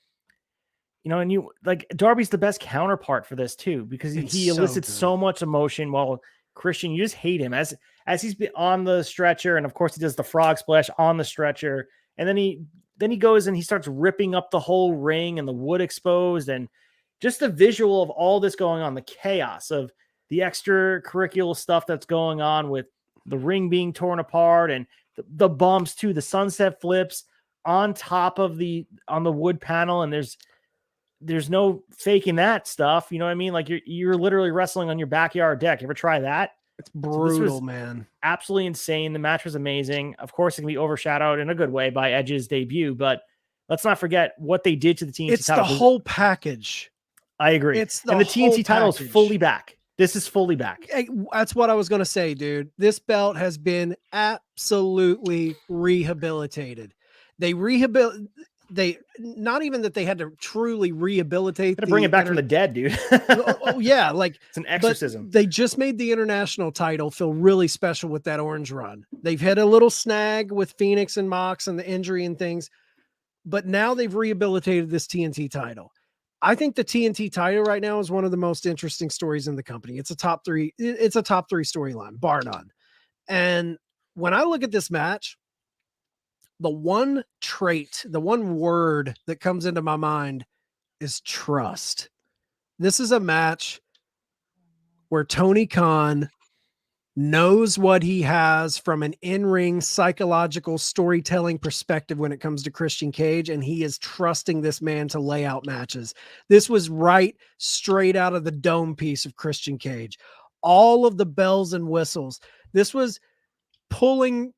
and you like Darby's the best counterpart for this too, because he elicits so much emotion, while Christian, you just hate him as he's been on the stretcher. And of course he does the frog splash on the stretcher. And then he goes and he starts ripping up the whole ring and the wood exposed, and just the visual of all this going on, the chaos of the extracurricular stuff that's going on with the ring being torn apart and the bumps too, the sunset flips on top of on the wood panel. And there's no faking that stuff. You know what I mean? Like you're literally wrestling on your backyard deck. You ever try that? It's brutal, man. Absolutely insane. The match was amazing. Of course, it can be overshadowed in a good way by Edge's debut, but let's not forget what they did to the TNT title. It's the whole package. I agree. And the TNT title is fully back. This is fully back. Hey, that's what I was going to say, dude. This belt has been absolutely rehabilitated. They not even that they had to truly rehabilitate. To bring it back from the dead, dude. Oh yeah, like it's an exorcism. They just made the international title feel really special with that orange run. They've had a little snag with Phoenix and Mox and the injury and things, but now they've rehabilitated this TNT title. I think the TNT title right now is one of the most interesting stories in the company. It's a top 3. It's a top 3 storyline, bar none. And when I look at this match, the one trait, the one word that comes into my mind is trust. This is a match where Tony Khan knows what he has from an in-ring psychological storytelling perspective when it comes to Christian Cage, and he is trusting this man to lay out matches. This was right straight out of the dome piece of Christian Cage. All of the bells and whistles. This was pulling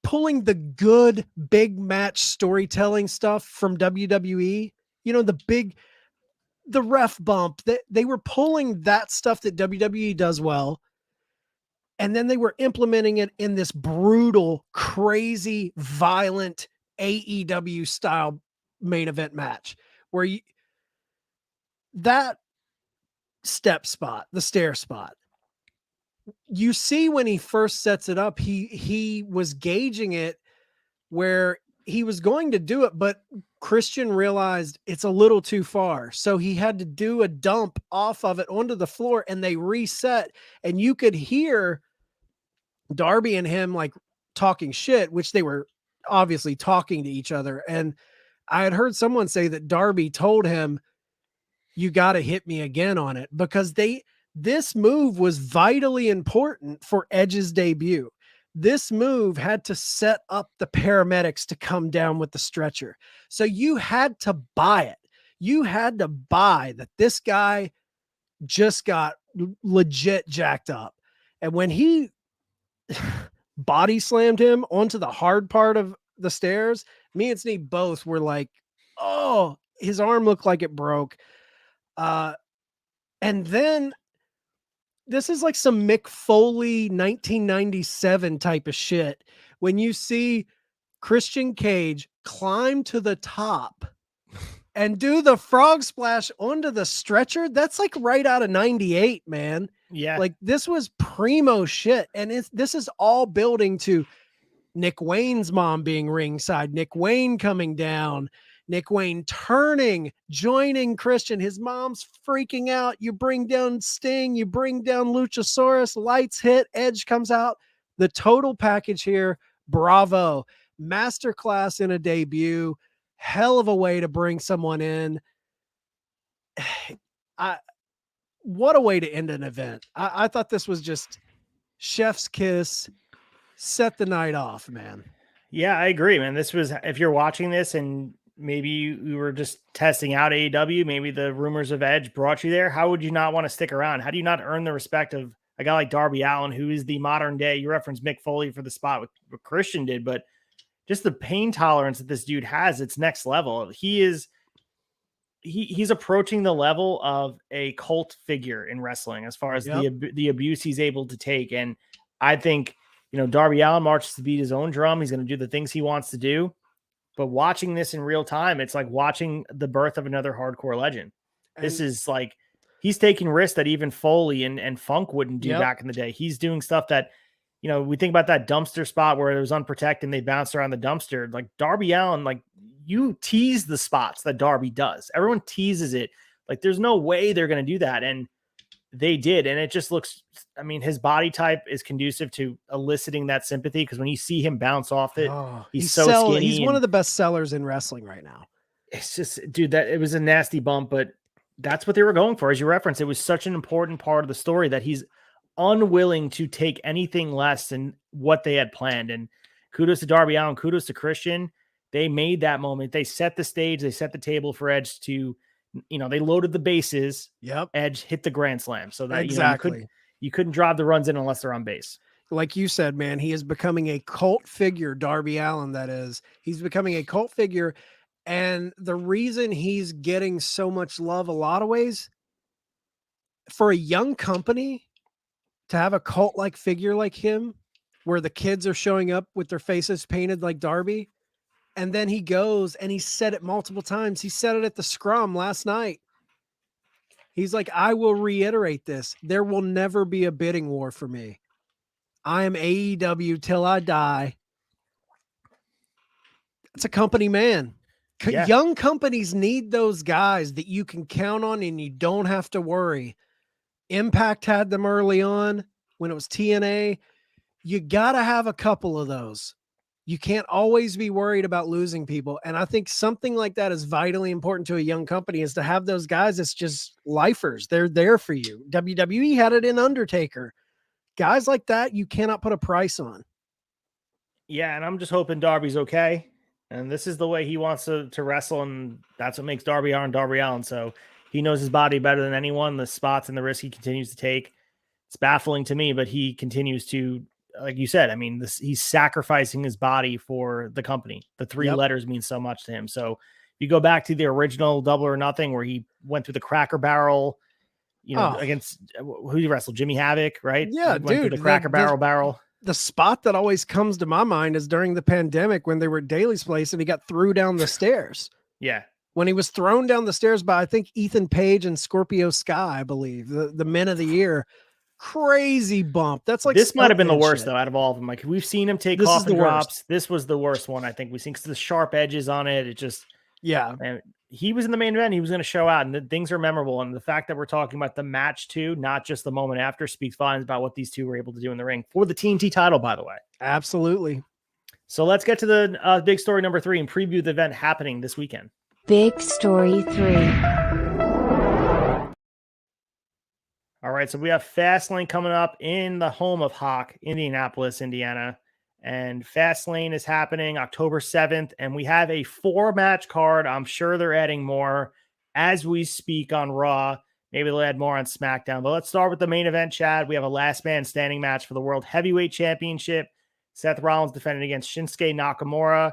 the good big match storytelling stuff from WWE. The big the ref bump, that they were pulling that stuff that WWE does well. And then they were implementing it in this brutal, crazy, violent AEW style main event match where that step spot, the stair spot, you see when he first sets it up, he was gauging it where he was going to do it, but Christian realized it's a little too far. So he had to do a dump off of it onto the floor, and they reset, and you could hear Darby and him like talking shit, which they were obviously talking to each other. And I had heard someone say that Darby told him, you got to hit me again on it, because this move was vitally important for Edge's debut. This move had to set up the paramedics to come down with the stretcher. So you had to buy it. You had to buy that this guy just got legit jacked up. And when he body slammed him onto the hard part of the stairs, me and Sneak both were like, oh, his arm looked like it broke. And then this is like some Mick Foley 1997 type of shit. When you see Christian Cage climb to the top and do the frog splash onto the stretcher, that's like right out of 98, man. Yeah. Like this was primo shit. And this is all building to Nick Wayne's mom being ringside, Nick Wayne coming down, Nick Wayne turning, joining Christian. His mom's freaking out. You bring down Sting, you bring down Luchasaurus, lights hit, Edge comes out. The total package here, bravo. Masterclass in a debut. Hell of a way to bring someone in. What a way to end an event. I thought this was just chef's kiss. Set the night off, man. Yeah, I agree, man. This was, if you're watching this and maybe you were just testing out AEW, maybe the rumors of Edge brought you there, how would you not want to stick around? How do you not earn the respect of a guy like Darby Allin, who is the modern day, you referenced Mick Foley for the spot with what Christian did, but just the pain tolerance that this dude has, it's next level. He's approaching the level of a cult figure in wrestling as far as the abuse he's able to take. And I think, Darby Allin marches to beat his own drum. He's going to do the things he wants to do. But watching this in real time, it's like watching the birth of another hardcore legend. This is like, he's taking risks that even Foley and Funk wouldn't do back in the day. He's doing stuff that, we think about that dumpster spot where it was unprotected and they bounced around the dumpster. Like Darby Allin, like you tease the spots that Darby does. Everyone teases it. Like there's no way they're going to do that. And they did. And it just looks, his body type is conducive to eliciting that sympathy. Cause when you see him bounce off it, he's so skinny. He's one of the best sellers in wrestling right now. It's just, dude, it was a nasty bump, but that's what they were going for. As you referenced, it was such an important part of the story that he's unwilling to take anything less than what they had planned. And kudos to Darby Allin, kudos to Christian. They made that moment. They set the stage. They set the table for Edge to, they loaded the bases. Yep. Edge hit the grand slam. So that exactly. You couldn't drive the runs in unless they're on base. Like you said, man, he is becoming a cult figure. Darby Allin, that is. He's becoming a cult figure. And the reason he's getting so much love, a lot of ways, for a young company to have a cult-like figure like him, where the kids are showing up with their faces painted like Darby, and then he goes and he said it multiple times. He said it at the scrum last night. He's like, I will reiterate this. There will never be a bidding war for me. I am AEW till I die. It's a company man. Yeah. Young companies need those guys that you can count on and you don't have to worry. Impact had them early on when it was TNA. You got to have a couple of those. You can't always be worried about losing people. And I think something like that is vitally important to a young company, is to have those guys that's just lifers. They're there for you. WWE had it in Undertaker. Guys like that, you cannot put a price on. Yeah, and I'm just hoping Darby's okay. And this is the way he wants to wrestle, and that's what makes Darby Allin. So he knows his body better than anyone, the spots and the risk he continues to take. It's baffling to me, but he continues to, like you said, he's sacrificing his body for the company. The three letters mean so much to him. So if you go back to the original Double or Nothing where he went through the Cracker Barrel, against who he wrestled, Jimmy Havoc, right? Yeah, he went through dude, the Cracker Barrel. The spot that always comes to my mind is during the pandemic when they were at Daly's place and he got threw down the stairs. Yeah. When he was thrown down the stairs by, I think, Ethan Page and Scorpio Sky, I believe, the men of the year. Crazy bump. That's like this might have been the worst shit. though out of all of them. Like we've seen him take This is coffin the drops. worst. This was the worst one I think we've seen because the sharp edges on it. It just man, he was in the main event. He was going to show out, and the things are memorable. And the fact that we're talking about the match too, not just the moment after, speaks volumes about what these two were able to do in the ring for the TNT title. By the way, absolutely. So let's get to the big story number 3 and preview the event happening this weekend. Big Story 3. All right, so we have Fastlane coming up in the home of Hawk, Indianapolis, Indiana. And Fastlane is happening October 7th, and we have a 4-match card. I'm sure they're adding more as we speak on Raw. Maybe they'll add more on SmackDown. But let's start with the main event, Chad. We have a last man standing match for the World Heavyweight Championship. Seth Rollins defending against Shinsuke Nakamura.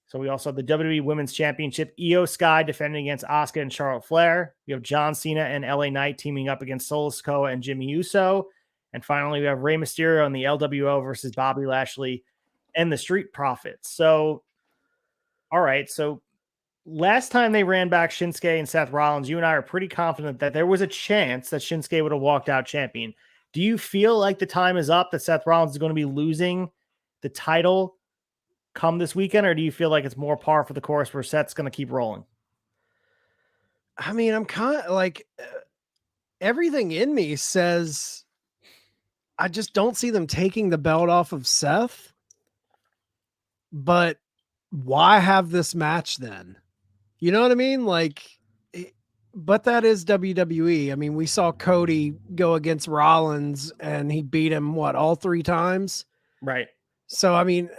So we also have the WWE Women's Championship, Io Sky defending against Asuka and Charlotte Flair. We have John Cena and LA Knight teaming up against Solo Sikoa and Jimmy Uso. And finally, we have Rey Mysterio and the LWO versus Bobby Lashley and the Street Profits. So, all right. So last time they ran back Shinsuke and Seth Rollins, you and I are pretty confident that there was a chance that Shinsuke would have walked out champion. Do you feel like the time is up that Seth Rollins is going to be losing the title come this weekend, or do you feel like it's more par for the course where Seth's going to keep rolling? I mean, I'm kind of like everything in me says I just don't see them taking the belt off of Seth. But why have this match then? You know what I mean? Like, but that is WWE. I mean, we saw Cody go against Rollins and he beat him, all 3 times? Right. So, I mean,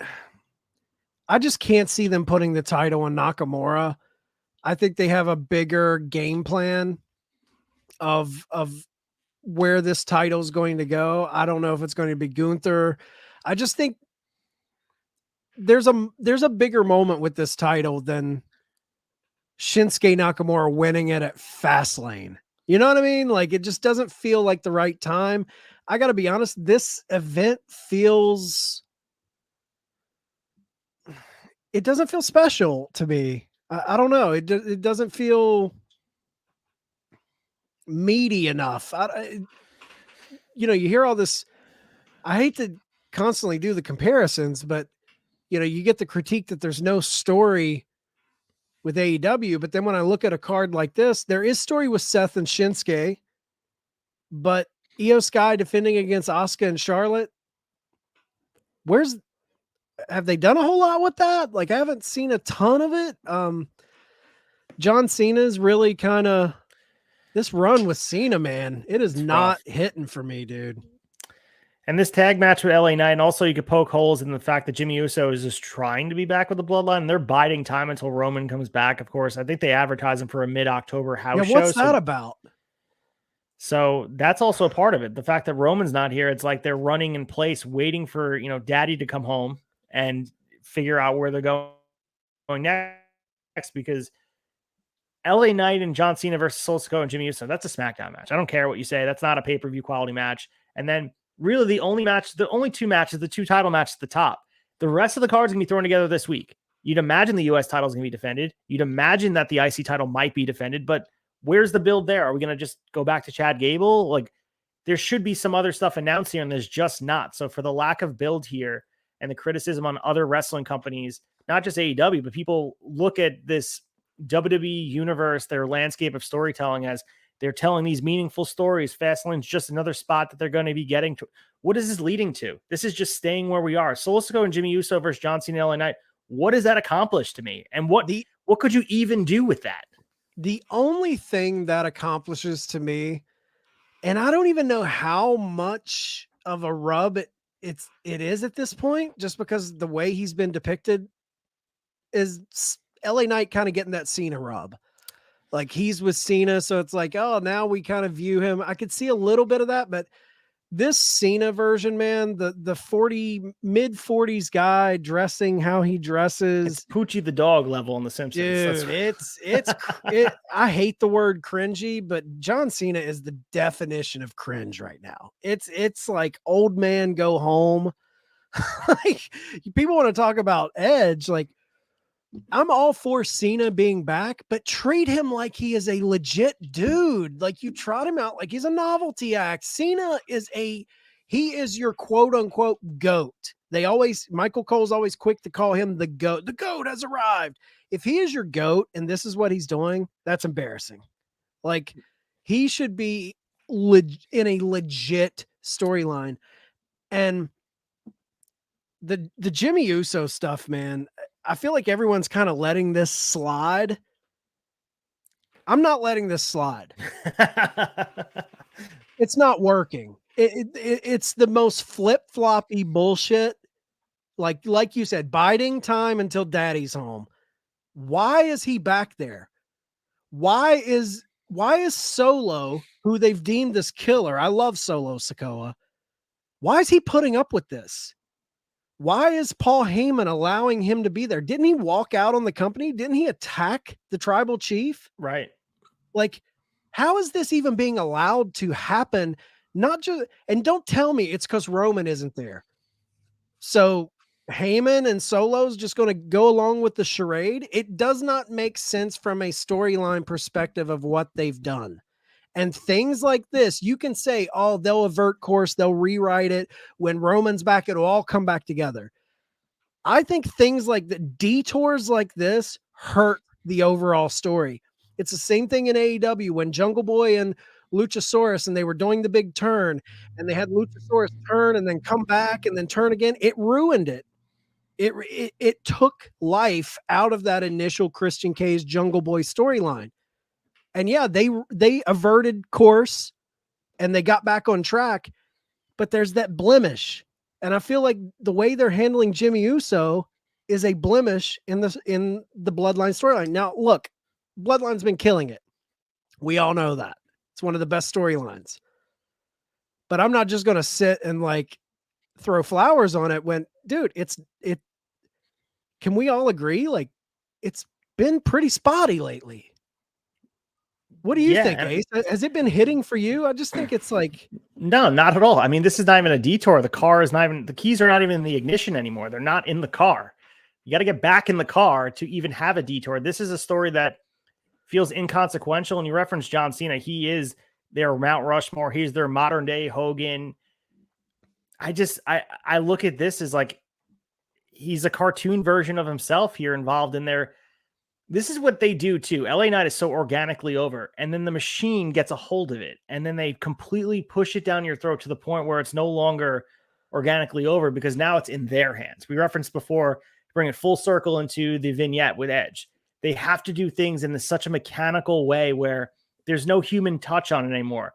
I just can't see them putting the title on Nakamura. I think they have a bigger game plan of where this title is going to go. I don't know if it's going to be Gunther. I just think there's a bigger moment with this title than Shinsuke Nakamura winning it at Fastlane. You know what I mean? Like, it just doesn't feel like the right time. I got to be honest, this event it doesn't feel special to me. I don't know. It doesn't feel meaty enough. You hear all this. I hate to constantly do the comparisons, but you get the critique that there's no story with AEW. But then when I look at a card like this, there is story with Seth and Shinsuke, but Io Sky defending against Asuka and Charlotte. Have they done a whole lot with that? Like, I haven't seen a ton of it. John Cena's really kind of this run with Cena, man. It is not hitting for me, dude. And this tag match with LA Knight, and also you could poke holes in the fact that Jimmy Uso is just trying to be back with the Bloodline. And they're biding time until Roman comes back, of course. I think they advertise him for a mid-October house show. What's that about? So that's also a part of it. The fact that Roman's not here, it's like they're running in place, waiting for, Daddy to come home and figure out where they're going next, because LA Knight and John Cena versus Solo Sikoa and Jimmy Uso, that's a SmackDown match. I don't care what you say. That's not a pay-per-view quality match. And then really the only 2 matches, the 2 title matches at the top. The rest of the cards can be thrown together this week. You'd imagine the US title is going to be defended. You'd imagine that the IC title might be defended, but where's the build there? Are we going to just go back to Chad Gable? Like, there should be some other stuff announced here, and there's just not. So for the lack of build here and the criticism on other wrestling companies, not just AEW, but people look at this WWE universe, their landscape of storytelling, as they're telling these meaningful stories. Fastlane's just another spot that they're going to be getting to. What is this leading to? This is just staying where we are. Solo Sikoa and Jimmy Uso versus John Cena and LA Knight. What does that accomplish to me? And what could you even do with that? The only thing that accomplishes to me, and I don't even know how much of a rub it is at this point, just because the way he's been depicted, is LA Knight kind of getting that Cena rub. Like, he's with Cena, so it's like, oh, now we kind of view him. I could see a little bit of that, but this Cena version, man, the mid 40s guy dressing how he dresses, it's Poochie the dog level in The Simpsons. dude. I hate the word cringy, but John Cena is the definition of cringe right now. It's like old man go home. Like, people want to talk about Edge, like, I'm all for Cena being back, but treat him like he is a legit dude. Like, you trot him out like he's a novelty act. Cena is he is your quote unquote GOAT. Michael Cole's always quick to call him the GOAT. The GOAT has arrived. If he is your GOAT and this is what he's doing, that's embarrassing. Like, he should be in a legit storyline. And the Jimmy Uso stuff, man, I feel like everyone's kind of letting this slide. I'm not letting this slide. It's not working. It's the most flip-floppy bullshit. Like you said, biding time until daddy's home. Why is he back there? Why is Solo, who they've deemed this killer? I love Solo Sikoa. Why is he putting up with this? Why is Paul Heyman allowing him to be there? Didn't he walk out on the company? Didn't he attack the tribal chief? Right. Like, how is this even being allowed to happen? And don't tell me it's because Roman isn't there. So Heyman and Solo's just going to go along with the charade. It does not make sense from a storyline perspective of what they've done. And things like this, you can say, oh, they'll avert course, they'll rewrite it. When Roman's back, it'll all come back together. I think things like the detours like this hurt the overall story. It's the same thing in AEW when Jungle Boy and Luchasaurus, and they were doing the big turn, and they had Luchasaurus turn and then come back and then turn again. It ruined it. It took life out of that initial Christian Cage Jungle Boy storyline. And yeah, they averted course and they got back on track, but there's that blemish. And I feel like the way they're handling Jimmy Uso is a blemish in the Bloodline storyline. Now, look, Bloodline's been killing it. We all know that. It's one of the best storylines. But I'm not just going to sit and like throw flowers on it when, dude, can we all agree? Like, it's been pretty spotty lately. What do you think, Ace? Has it been hitting for you? I just think it's like... No, not at all. I mean, this is not even a detour. The keys are not even in the ignition anymore. They're not in the car. You got to get back in the car to even have a detour. This is a story that feels inconsequential. And you referenced John Cena. He is their Mount Rushmore. He's their modern day Hogan. I look at this as like, he's a cartoon version of himself here involved in there. This is what they do too. LA Knight is so organically over, and then the machine gets a hold of it, and then they completely push it down your throat to the point where it's no longer organically over because now it's in their hands. We referenced before, bring it full circle into the vignette with Edge. They have to do things in such a mechanical way where there's no human touch on it anymore.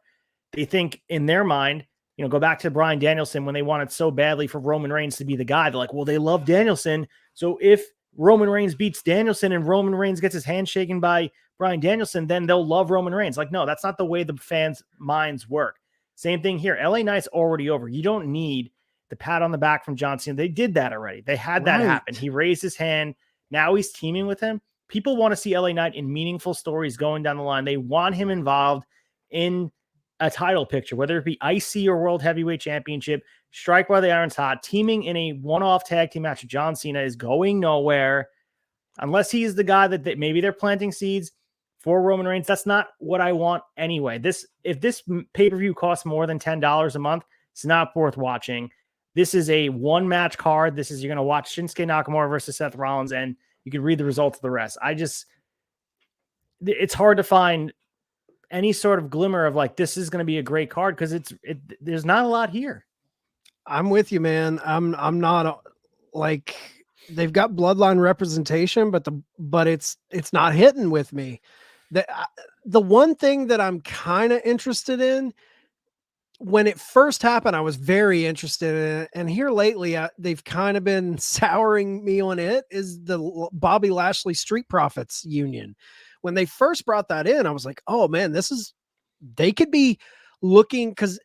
They think in their mind, go back to Bryan Danielson when they wanted so badly for Roman Reigns to be the guy. They're like, well, they love Danielson. So if Roman Reigns beats Danielson and Roman Reigns gets his hand shaken by Bryan Danielson, then they'll love Roman Reigns. Like, no, that's not the way the fans' minds work. Same thing here. LA Knight's already over. You don't need the pat on the back from John Cena. They did that already. They had that happen. He raised his hand. Now he's teaming with him. People want to see LA Knight in meaningful stories going down the line. They want him involved in a title picture, whether it be IC or World Heavyweight Championship. Strike while the iron's hot. Teaming in a one-off tag team match with John Cena is going nowhere unless he's the guy that maybe they're planting seeds for Roman Reigns. That's not what I want anyway. If this pay-per-view costs more than $10 a month, it's not worth watching. This is a one-match card. You're going to watch Shinsuke Nakamura versus Seth Rollins, and you can read the results of the rest. It's hard to find any sort of glimmer of like, this is going to be a great card because there's not a lot here. I'm with you, man. I'm not like, they've got Bloodline representation, but it's not hitting with me. The one thing that I'm kind of interested in, when it first happened, I was very interested in it. And here lately, they've kind of been souring me on it, is the Bobby Lashley Street Profits Union. When they first brought that in, I was like, oh man, they could be looking, because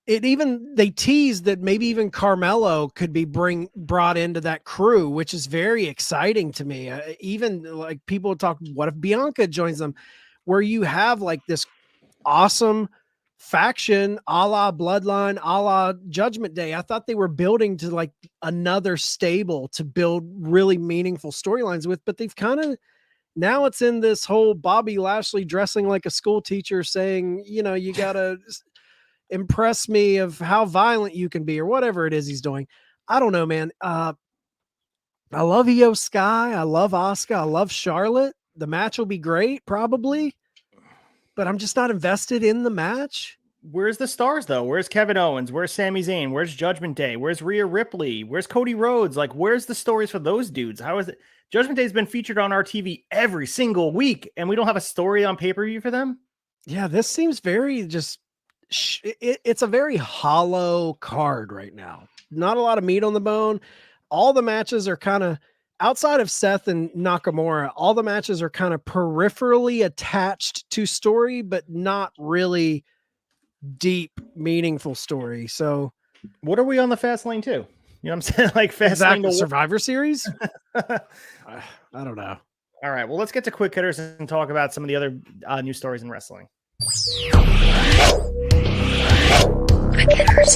they teased that maybe even Carmelo could be brought into that crew, which is very exciting to me. Even like people talk, what if Bianca joins them, where you have like this awesome faction a la Bloodline, a la Judgment Day. I thought they were building to like another stable to build really meaningful storylines with, but they've kind of, now it's in this whole Bobby Lashley dressing like a school teacher saying, you know, you gotta impress me of how violent you can be, or whatever it is he's doing. I don't know, man. I love Io Sky. I love Asuka. I love Charlotte. The match will be great, probably, but I'm just not invested in the match. Where's the stars though? Where's Kevin Owens? Where's Sami Zayn? Where's Judgment Day? Where's Rhea Ripley? Where's Cody Rhodes? Like, where's the stories for those dudes? How is it? Judgment Day's been featured on our TV every single week, and we don't have a story on pay-per-view for them. Yeah, this seems very just. It's a very hollow card right now. Not a lot of meat on the bone. All the matches are kind of outside of Seth and Nakamura. All the matches are kind of peripherally attached to story, but not really deep, meaningful story. So, what are we on the fast lane to? You know what I'm saying? Like fast lane to Survivor Series. I don't know. All right. Well, let's get to quick hitters and talk about some of the other news stories in wrestling. Quick hitters.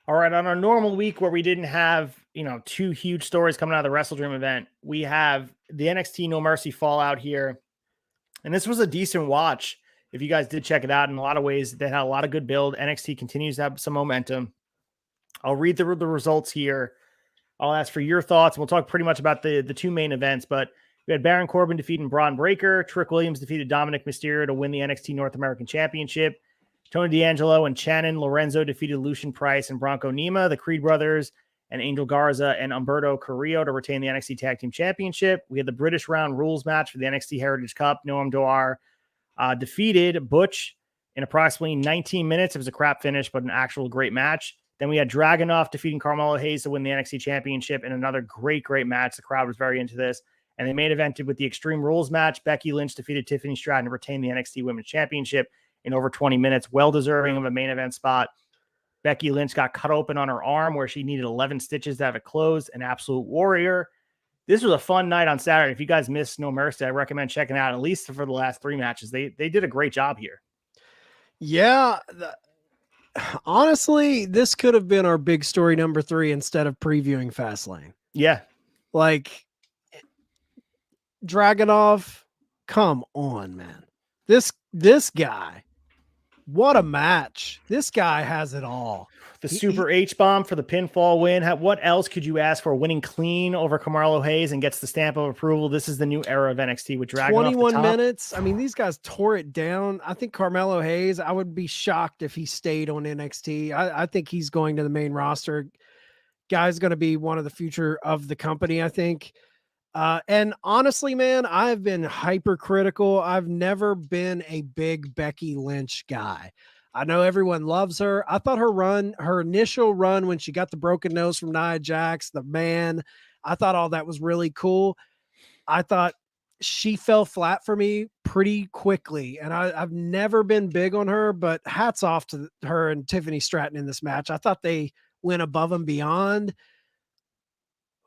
All right, on our normal week where we didn't have, two huge stories coming out of the WrestleDream event, we have the NXT No Mercy Fallout here. And this was a decent watch. If you guys did check it out, in a lot of ways, they had a lot of good build. NXT continues to have some momentum. I'll read the results here. I'll ask for your thoughts. We'll talk pretty much about the two main events, but we had Baron Corbin defeating Braun Breaker. Trick Williams defeated Dominic Mysterio to win the NXT North American Championship. Tony D'Angelo and Shannon Lorenzo defeated Lucian Price and Bronco Nima, the Creed brothers, and Angel Garza and Humberto Carrillo to retain the NXT Tag Team Championship. We had the British Round Rules match for the NXT Heritage Cup. Noam Dar defeated Butch in approximately 19 minutes. It was a crap finish, but an actual great match. Then we had Dragunov defeating Carmelo Hayes to win the NXT Championship in another great match. The crowd was very into this. And they main evented with the Extreme Rules match. Becky Lynch defeated Tiffany Stratton to retain the NXT Women's Championship in over 20 minutes. Well-deserving of a main event spot. Becky Lynch got cut open on her arm where she needed 11 stitches to have it closed. An absolute warrior. This was a fun night on Saturday. If you guys missed No Mercy, I recommend checking out at least for the last three matches. They did a great job here. Yeah. Honestly, this could have been our big story number 3 instead of previewing Fastlane. Yeah. Like, Dragunov, come on, man. This guy, what a match. This guy has it all. The Super H-bomb for the pinfall win. What else could you ask for? Winning clean over Carmelo Hayes and gets the stamp of approval. This is the new era of NXT with Dragunov. 21 minutes. I mean, these guys tore it down. I think Carmelo Hayes, I would be shocked if he stayed on NXT. I think he's going to the main roster. Guy's going to be one of the future of the company, I think. And honestly, man, I've been hypercritical. I've never been a big Becky Lynch guy. I know everyone loves her. I thought her initial run when she got the broken nose from Nia Jax, the man, I thought all that was really cool. I thought she fell flat for me pretty quickly. And I've never been big on her, but hats off to her and Tiffany Stratton in this match. I thought they went above and beyond.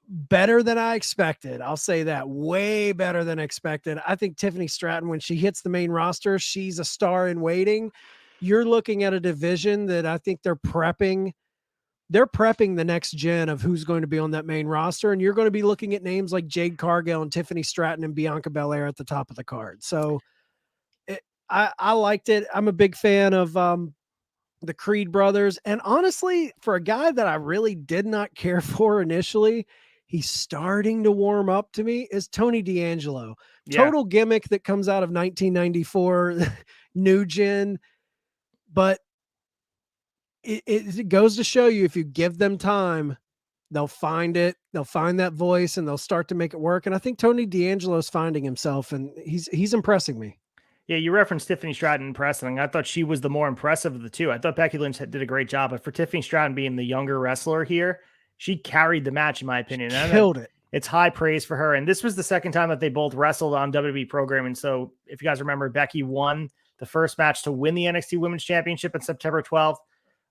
Better than I expected. I'll say that. Way better than expected. I think Tiffany Stratton, when she hits the main roster, she's a star in waiting. You're looking at a division that I think they're prepping the next gen of who's going to be on that main roster. And you're going to be looking at names like Jade Cargill and Tiffany Stratton and Bianca Belair at the top of the card. So I liked it. I'm a big fan of the Creed brothers. And honestly, for a guy that I really did not care for initially, he's starting to warm up to me, is Tony D'Angelo. Yeah. Total gimmick that comes out of 1994, new gen. But it goes to show you, if you give them time, they'll find it. They'll find that voice and they'll start to make it work. And I think Tony D'Angelo's finding himself, and he's impressing me. Yeah, you referenced Tiffany Stratton impressing. I thought she was the more impressive of the two. I thought Becky Lynch did a great job, but for Tiffany Stratton being the younger wrestler here, she carried the match, in my opinion. Killed it. it's high praise for her. And this was the second time that they both wrestled on WWE programming. So if you guys remember, Becky won the first match to win the NXT Women's Championship on September 12th,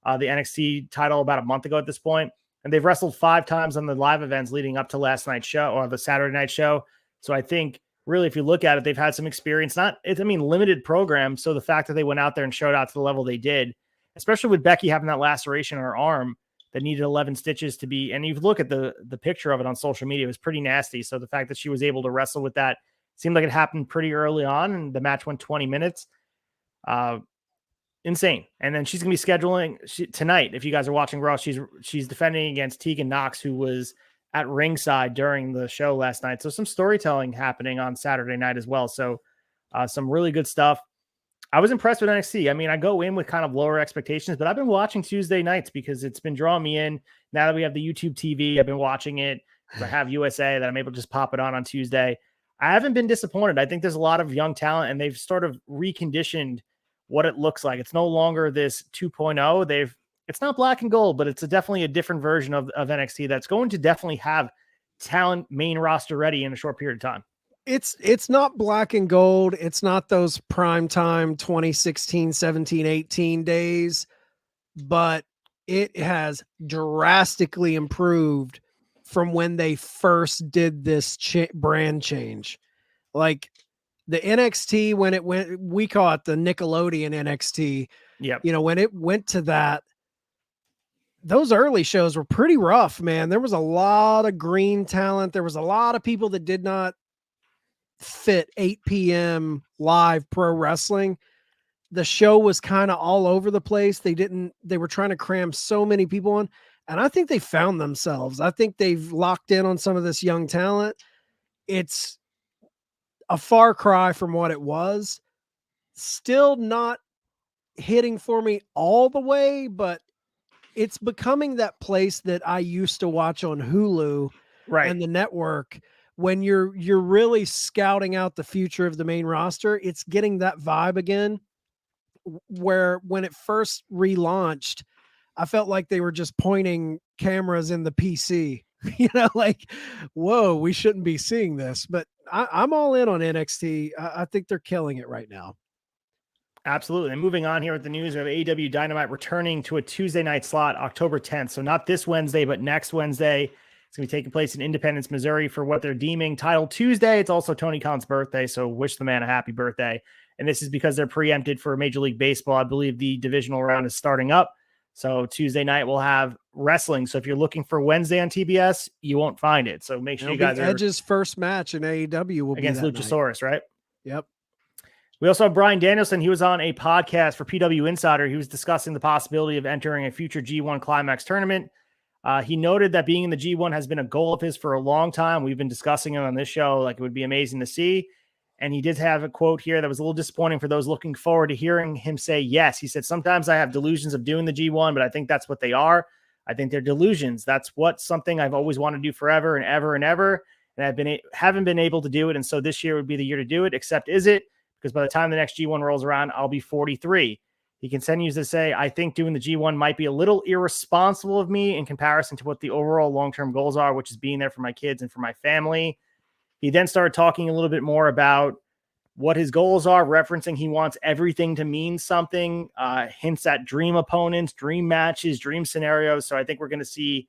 the NXT title about a month ago at this point. And they've wrestled 5 times on the live events leading up to last night's show or the Saturday night show. So I think really, if you look at it, they've had some experience, limited program. So the fact that they went out there and showed out to the level they did, especially with Becky having that laceration on her arm that needed 11 stitches to be, and you look at the picture of it on social media, it was pretty nasty. So the fact that she was able to wrestle with that seemed like it happened pretty early on, and the match went 20 minutes. Insane. And then she's going to be scheduling tonight. If you guys are watching Raw, she's defending against Tegan Knox, who was at ringside during the show last night. So some storytelling happening on Saturday night as well. So some really good stuff. I was impressed with NXT. I mean, I go in with kind of lower expectations, but I've been watching Tuesday nights because it's been drawing me in. Now that we have the YouTube TV, I've been watching it. I have USA that I'm able to just pop it on Tuesday. I haven't been disappointed. I think there's a lot of young talent, and they've sort of reconditioned what it looks like. It's no longer this 2.0. It's not black and gold, but it's definitely a different version of NXT that's going to definitely have talent main roster ready in a short period of time. It's not black and gold. It's not those prime time 2016, 17, 18 days, but it has drastically improved from when they first did this brand change. Like the NXT, when it went, we call it the Nickelodeon NXT. Yeah. When it went to that, those early shows were pretty rough, man. There was a lot of green talent. There was a lot of people that did not fit 8 p.m. live pro wrestling. The show was kind of all over the place. They were trying to cram so many people in, and I think they found themselves. I think they've locked in on some of this young talent. It's a far cry from what it was. Still not hitting for me all the way, but it's becoming that place that I used to watch on Hulu and the network. When you're really scouting out the future of the main roster, it's getting that vibe again, where when it first relaunched, I felt like they were just pointing cameras in the PC, like, whoa, we shouldn't be seeing this, but I'm all in on NXT. I think they're killing it right now. Absolutely. And moving on here with the news, we have AEW Dynamite returning to a Tuesday night slot, October 10th. So not this Wednesday, but next Wednesday. It's going to be taking place in Independence, Missouri for what they're deeming Title Tuesday. It's also Tony Khan's birthday, so wish the man a happy birthday. And this is because they're preempted for Major League Baseball. I believe the divisional round is starting up. So Tuesday night we'll have wrestling. So if you're looking for Wednesday on TBS, you won't find it. So make sure you guys are Edge's first match in AEW will against be that Luchasaurus, night. Right? Yep. We also have Bryan Danielson. He was on a podcast for PW Insider. He was discussing the possibility of entering a future G1 Climax tournament. He noted that being in the G1 has been a goal of his for a long time. We've been discussing it on this show. Like, it would be amazing to see. And he did have a quote here that was a little disappointing for those looking forward to hearing him say yes. He said, sometimes I have delusions of doing the G1, but I think that's what they are. I think they're delusions. That's something I've always wanted to do forever and ever and ever. And haven't been able to do it. And so this year would be the year to do it, except is it? Because by the time the next G1 rolls around, I'll be 43. He continues to say, I think doing the G1 might be a little irresponsible of me in comparison to what the overall long-term goals are, which is being there for my kids and for my family. He then started talking a little bit more about what his goals are, referencing he wants everything to mean something, hints at dream opponents, dream matches, dream scenarios. So I think we're going to see,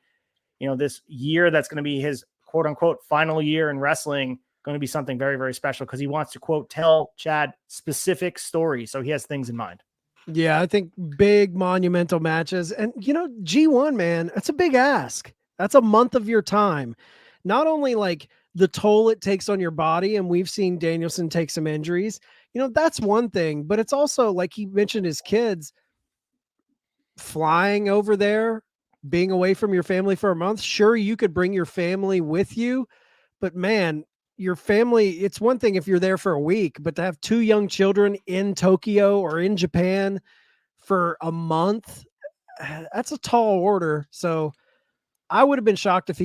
this year that's going to be his quote-unquote final year in wrestling going to be something very, very special because he wants to, quote, tell Chad specific stories. So he has things in mind. Yeah, I think big monumental matches. And, G1, man, that's a big ask. That's a month of your time. Not only like the toll it takes on your body, and we've seen Danielson take some injuries, that's one thing, but it's also, like he mentioned, his kids flying over there, being away from your family for a month. Sure, you could bring your family with you, but man, your family, it's one thing if you're there for a week, but to have 2 young children in Tokyo or in Japan for a month, that's a tall order. So I would have been shocked if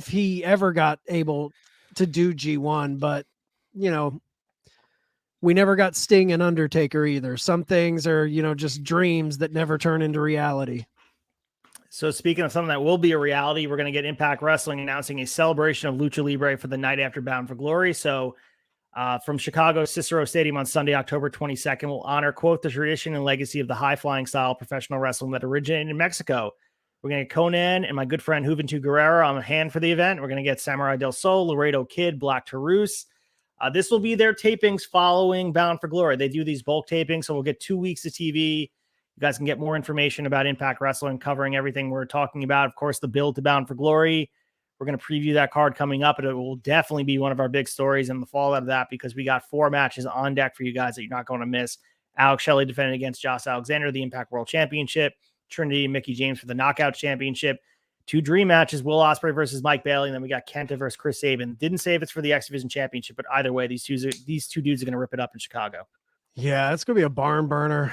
he ever got able to do G1, but we never got Sting and Undertaker either. Some things are, just dreams that never turn into reality. So speaking of something that will be a reality, we're going to get Impact Wrestling announcing a celebration of Lucha Libre for the night after Bound for Glory. So from Chicago Cicero Stadium on Sunday, October 22nd, will honor, quote, the tradition and legacy of the high-flying style professional wrestling that originated in Mexico. We're going to get Conan and my good friend Juventud Guerrero on hand for the event. We're going to get Samurai del Sol, Laredo Kid, Black Taurus. This will be their tapings following Bound for Glory. They do these bulk tapings, so we'll get 2 weeks of TV. You guys can get more information about Impact Wrestling, covering everything we're talking about. Of course, the build to Bound for Glory. We're going to preview that card coming up, and it will definitely be one of our big stories in the fallout of that because we got 4 matches on deck for you guys that you're not going to miss. Alex Shelley defending against Josh Alexander, the Impact World Championship. Trinity and Mickey James for the Knockout Championship. 2 dream matches, Will Ospreay versus Mike Bailey, and then we got Kenta versus Chris Sabin. Didn't say if it's for the X Division Championship, but either way, these two dudes are going to rip it up in Chicago. Yeah, it's going to be a barn burner.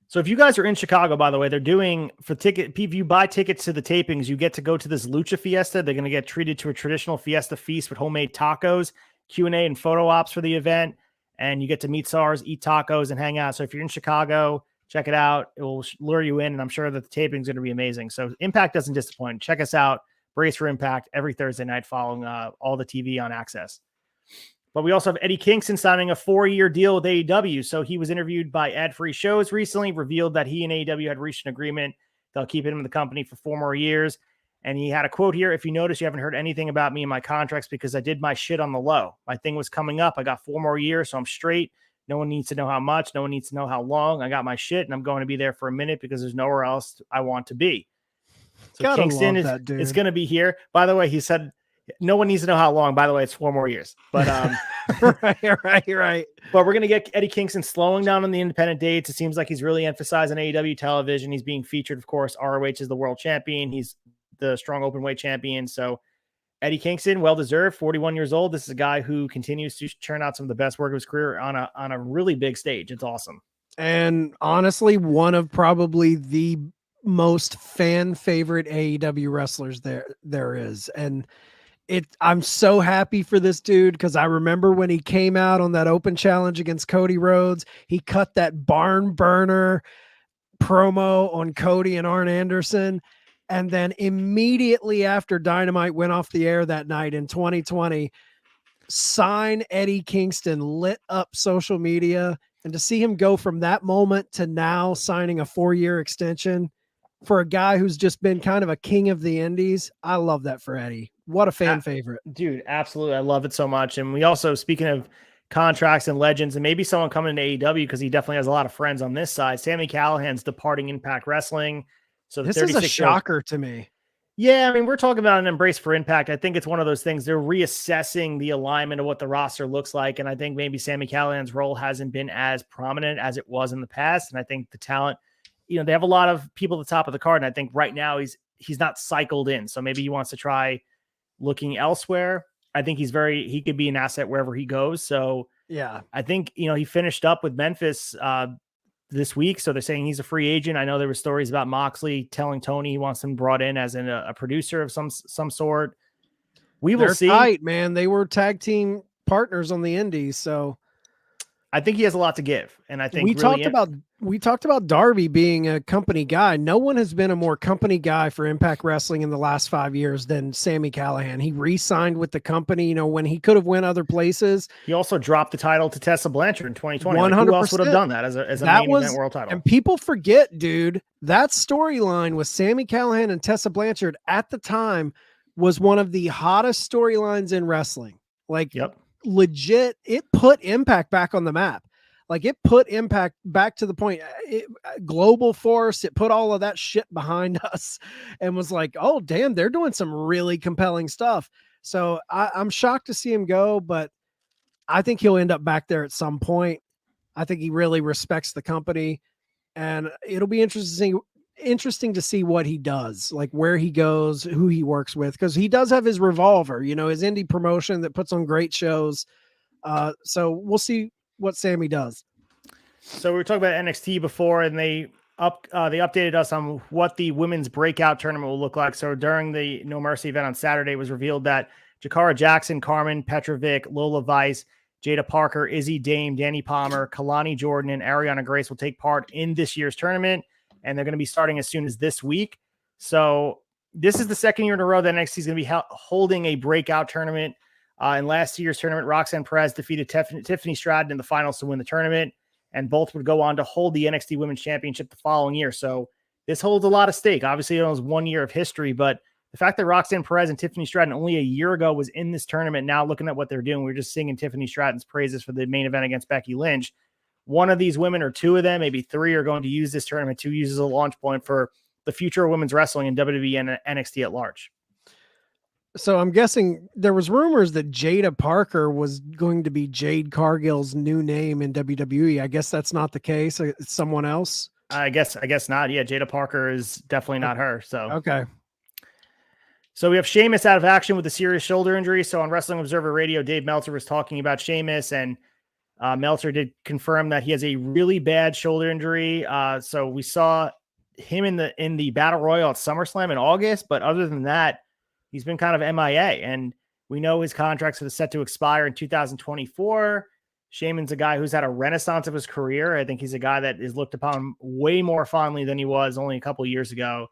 So if you guys are in Chicago, by the way, they're doing for ticket. If you buy tickets to the tapings, you get to go to this Lucha Fiesta. They're going to get treated to a traditional fiesta feast with homemade tacos, Q&A, and photo ops for the event. And you get to meet stars, eat tacos, and hang out. So if you're in Chicago, check it out. It will lure you in, and I'm sure that the taping is going to be amazing. So Impact doesn't disappoint. Check us out. Brace for Impact every Thursday night following all the TV on Access. But we also have Eddie Kingston signing a 4-year deal with AEW. So he was interviewed by ad-free shows recently, revealed that he and AEW had reached an agreement. They'll keep him in the company for 4 more years. And he had a quote here: if you notice, you haven't heard anything about me and my contracts because I did my shit on the low. My thing was coming up. I got 4 more years, so I'm straight. No one needs to know how much. No one needs to know how long. I got my shit, and I'm going to be there for a minute because there's nowhere else I want to be. So Kingston is going to be here. By the way, he said no one needs to know how long. By the way, it's 4 more years. But right. But we're going to get Eddie Kingston slowing down on the independent dates. It seems like he's really emphasizing AEW television. He's being featured, of course. ROH is the world champion. He's the strong openweight champion. So Eddie Kingston, well-deserved, 41 years old. This is a guy who continues to churn out some of the best work of his career on a really big stage. It's awesome. And honestly, one of probably the most fan favorite AEW wrestlers there is. And I'm so happy for this dude because I remember when he came out on that open challenge against Cody Rhodes, he cut that barn burner promo on Cody and Arn Anderson. And then immediately after Dynamite went off the air that night in 2020, sign Eddie Kingston lit up social media. And to see him go from that moment to now signing a 4-year extension for a guy who's just been kind of a king of the indies, I love that for Eddie. What a fan favorite. Dude, absolutely. I love it so much. And we also, speaking of contracts and legends, and maybe someone coming to AEW because he definitely has a lot of friends on this side, Sami Callihan's departing Impact Wrestling. So this is a shocker to me. Yeah, I mean, we're talking about an embrace for Impact. I think it's one of those things. They're reassessing the alignment of what the roster looks like. And I think maybe Sami Callihan's role hasn't been as prominent as it was in the past. And I think the talent, they have a lot of people at the top of the card. And I think right now he's not cycled in. So maybe he wants to try looking elsewhere. I think he could be an asset wherever he goes. So yeah, I think, he finished up with Memphis this week. So they're saying he's a free agent. I know there were stories about Moxley telling Tony he wants him brought in as a producer of some sort. They're see. Tight, man. They were tag team partners on the indies. So I think he has a lot to give. And I think we talked about Darby being a company guy. No one has been a more company guy for Impact Wrestling in the last 5 years than Sami Callihan. He re-signed with the company, when he could have went other places. He also dropped the title to Tessa Blanchard in 2020. 100%. Who else would have done that as a main event world title? And people forget, dude, that storyline with Sami Callihan and Tessa Blanchard at the time was one of the hottest storylines in wrestling. Legit, it put Impact back on the map. It put Impact back to the point, global force, it put all of that shit behind us and was like, oh, damn, they're doing some really compelling stuff. So I'm shocked to see him go, but I think he'll end up back there at some point. I think he really respects the company, and it'll be interesting to see what he does, where he goes, who he works with, because he does have his Revolver, his indie promotion that puts on great shows. So we'll see what Sammy does. So we were talking about NXT before, and they updated us on what the women's breakout tournament will look like. So during the No Mercy event on Saturday, it was revealed that Jakara Jackson, Carmen Petrovic, Lola Vice, Jada Parker, Izzy Dame, Danny Palmer, Kalani Jordan, and Ariana Grace will take part in this year's tournament. and they're going to be starting as soon as this week. So this is the second year in a row that NXT is going to be holding a breakout tournament. In last year's tournament, Roxanne Perez defeated Tiffany Stratton in the finals to win the tournament, and both would go on to hold the NXT Women's Championship the following year. So this holds a lot of stake. Obviously, it was 1 year of history, but the fact that Roxanne Perez and Tiffany Stratton only a year ago was in this tournament, now looking at what they're doing, we're just singing Tiffany Stratton's praises for the main event against Becky Lynch. One of these women, or two of them, maybe three, are going to use this tournament to use as a launch point for the future of women's wrestling in WWE and NXT at large. So I'm guessing there was rumors that Jada Parker was going to be Jade Cargill's new name in WWE. I guess that's not the case. It's someone else. I guess not. Yeah, Jada Parker is definitely not her. So okay. So we have Sheamus out of action with a serious shoulder injury. So on Wrestling Observer Radio, Dave Meltzer was talking about Sheamus, and Meltzer did confirm that he has a really bad shoulder injury. So we saw him in the Battle Royal at SummerSlam in August, but other than that, he's been kind of MIA, and we know his contracts are set to expire in 2024. Sheamus a guy who's had a renaissance of his career. I think he's a guy that is looked upon way more fondly than he was only a couple of years ago.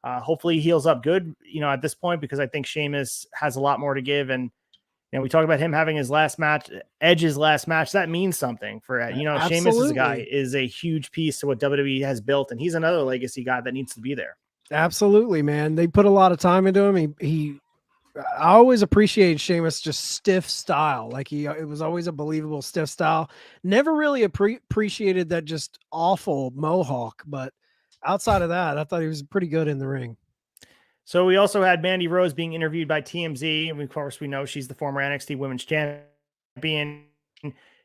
Hopefully he heals up good, at this point, because I think Sheamus has a lot more to give. And, we talk about him having his last match, Edge's last match. That means something for, Sheamus is a guy, is a huge piece to what WWE has built. And he's another legacy guy that needs to be there. Absolutely, man. They put a lot of time into him. I always appreciated Sheamus' just stiff style. Like it was always a believable stiff style. Never really appreciated that just awful mohawk, but outside of that, I thought he was pretty good in the ring. So we also had Mandy Rose being interviewed by TMZ. And of course, we know she's the former NXT Women's Champion.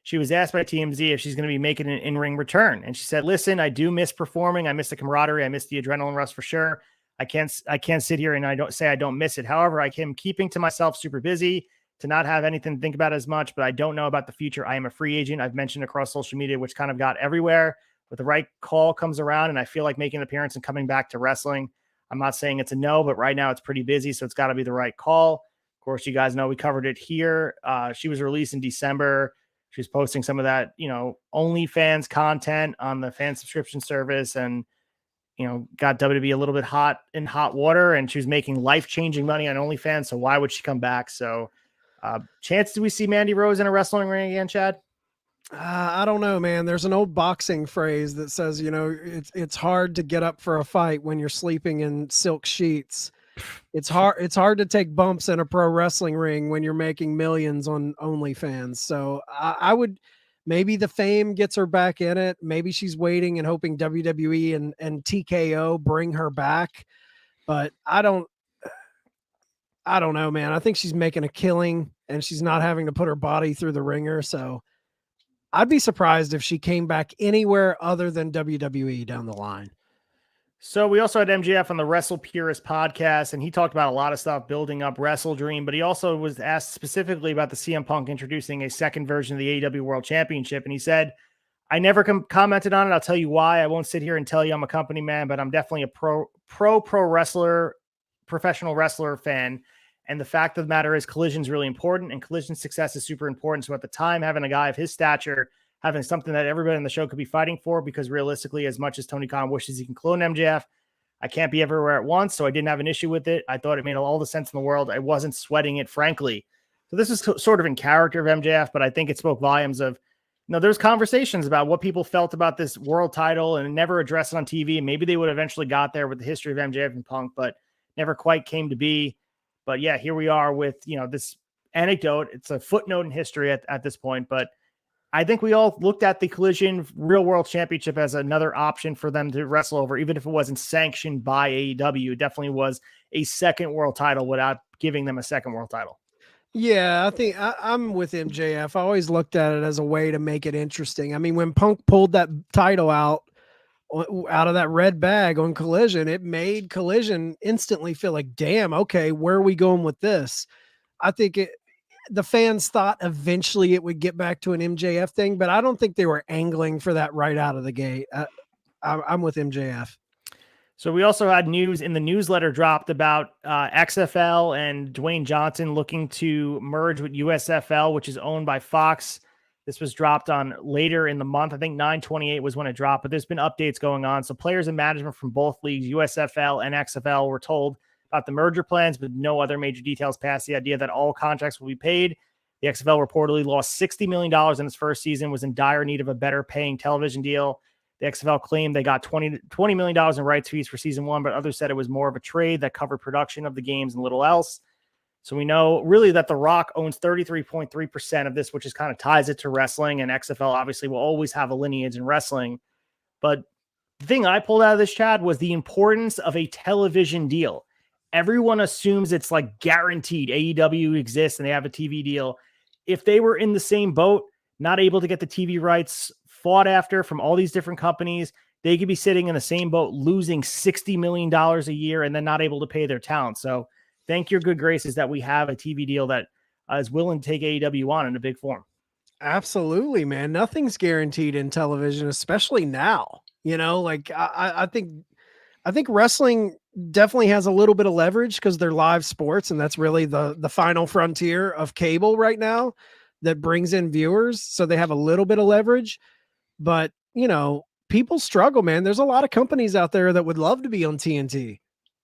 She was asked by TMZ if she's going to be making an in-ring return. And she said, listen, I do miss performing. I miss the camaraderie. I miss the adrenaline rush for sure. I can't sit here and I don't miss it. However, I am keeping to myself super busy to not have anything to think about as much, but I don't know about the future. I am a free agent. I've mentioned across social media, which kind of got everywhere, but the right call comes around and I feel like making an appearance and coming back to wrestling. I'm not saying it's a no, but right now it's pretty busy. So it's got to be the right call. Of course, you guys know we covered it here. She was released in December. She was posting some of that, OnlyFans content on the fan subscription service and, got WWE a little bit hot in hot water, and she was making life-changing money on OnlyFans. So why would she come back? So chance do we see Mandy Rose in a wrestling ring again, Chad? I don't know, man. There's an old boxing phrase that says, it's hard to get up for a fight when you're sleeping in silk sheets. It's hard to take bumps in a pro wrestling ring when you're making millions on OnlyFans. So I would, maybe the fame gets her back in it. Maybe she's waiting and hoping WWE and TKO bring her back. But I don't know, man. I think she's making a killing and she's not having to put her body through the ringer. So I'd be surprised if she came back anywhere other than WWE down the line. So we also had MJF on the Wrestle Purist podcast, and he talked about a lot of stuff building up WrestleDream, but he also was asked specifically about the CM Punk introducing a second version of the AEW World Championship. And he said, I never commented on it. I'll tell you why. I won't sit here and tell you I'm a company man, but I'm definitely a pro wrestler, professional wrestler fan. And the fact of the matter is Collision is really important, and Collision success is super important. So at the time, having a guy of his stature, having something that everybody on the show could be fighting for, because realistically, as much as Tony Khan wishes he can clone MJF, I can't be everywhere at once. So I didn't have an issue with it. I thought it made all the sense in the world. I wasn't sweating it, frankly. So this is sort of in character of MJF, but I think it spoke volumes of, there's conversations about what people felt about this world title and never addressed it on TV. Maybe they would eventually got there with the history of MJF and Punk, but never quite came to be. But yeah, here we are with, this anecdote. It's a footnote in history at this point, but I think we all looked at the Collision Real World Championship as another option for them to wrestle over, even if it wasn't sanctioned by AEW. It definitely was a second world title without giving them a second world title. Yeah, I think I'm with MJF. I always looked at it as a way to make it interesting. I mean, when Punk pulled that title out of that red bag on Collision, it made Collision instantly feel like, damn, okay, where are we going with this? I think the fans thought eventually it would get back to an MJF thing, but I don't think they were angling for that right out of the gate. I'm with MJF. So we also had news in the newsletter dropped about XFL and Dwayne Johnson looking to merge with USFL, which is owned by Fox. This was dropped on later in the month. I think 9/28 was when it dropped, but there's been updates going on. So players and management from both leagues, USFL and XFL, were told about the merger plans, but no other major details past the idea that all contracts will be paid. The XFL reportedly lost $60 million in its first season, was in dire need of a better paying television deal. The XFL claimed they got $20 million in rights fees for season one, but others said it was more of a trade that covered production of the games and little else. So we know really that The Rock owns 33.3% of this, which is kind of ties it to wrestling, and XFL obviously will always have a lineage in wrestling. But the thing I pulled out of this, Chad, was the importance of a television deal. Everyone assumes it's like guaranteed AEW exists and they have a TV deal. If they were in the same boat, not able to get the TV rights fought after from all these different companies, they could be sitting in the same boat, losing $60 million a year and then not able to pay their talent. So thank your good graces that we have a TV deal that is willing to take AEW on in a big form. Absolutely, man. Nothing's guaranteed in television, especially now. You know, like I think wrestling definitely has a little bit of leverage because they're live sports, and that's really the final frontier of cable right now that brings in viewers. So they have a little bit of leverage, but you know, people struggle, man. There's a lot of companies out there that would love to be on TNT.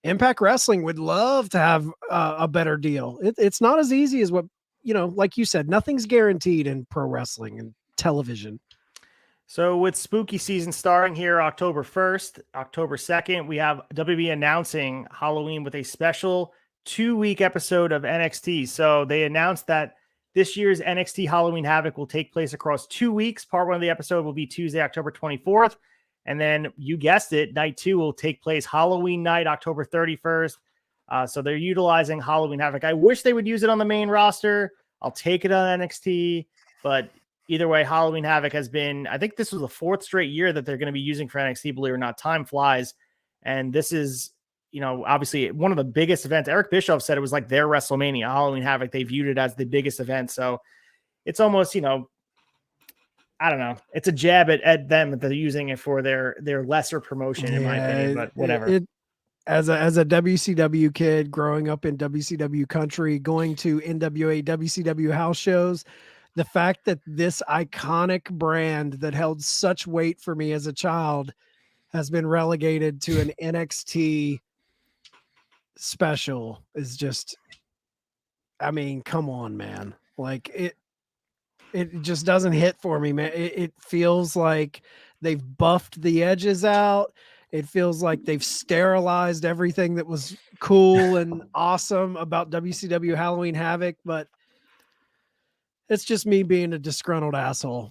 Impact Wrestling would love to have a better deal. It's not as easy as what, you know, like you said, nothing's guaranteed in pro wrestling and television. So with spooky season starting here October 1st, October 2nd, we have WWE announcing Halloween with a special 2-week episode of NXT. So they announced that this year's NXT Halloween Havoc will take place across 2 weeks. Part one of the episode will be Tuesday, October 24th. And then you guessed it, night two will take place Halloween night, October 31st. So they're utilizing Halloween Havoc. I wish they would use it on the main roster. I'll take it on NXT, but either way, Halloween Havoc has been, I think this was the 4th straight year that they're going to be using for NXT, believe it or not. Time flies. And this is, you know, obviously one of the biggest events. Eric Bischoff said it was like their WrestleMania, Halloween Havoc. They viewed it as the biggest event. So it's almost, you know, I don't know. It's a jab at them that they're using it for their lesser promotion, in my opinion, but whatever. As a WCW kid growing up in WCW country, going to NWA WCW house shows, the fact that this iconic brand that held such weight for me as a child has been relegated to an NXT special is just, I mean, come on, man. Like it just doesn't hit for me, man. It feels like they've buffed the edges out. It feels like they've sterilized everything that was cool and awesome about WCW Halloween Havoc, but it's just me being a disgruntled asshole.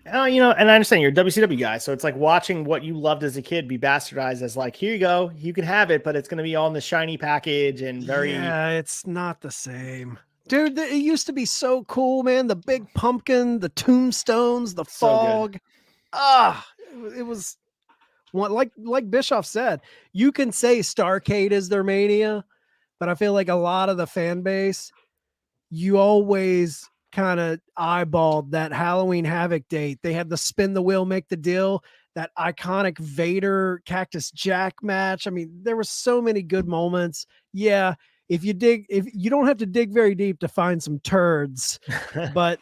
You know, and I understand you're a WCW guy, so it's like watching what you loved as a kid be bastardized as like, here you go, you can have it, but it's going to be all in the shiny package and very... Yeah, it's not the same. Dude, it used to be so cool, man. The big pumpkin, the tombstones, the fog. It was... Like Bischoff said, you can say Starrcade is their mania, but I feel like a lot of the fan base, you always kind of eyeballed that Halloween Havoc date. They had the spin the wheel, make the deal, that iconic Vader Cactus Jack match. I mean, there were so many good moments. Yeah, if you don't have to dig very deep to find some turds, but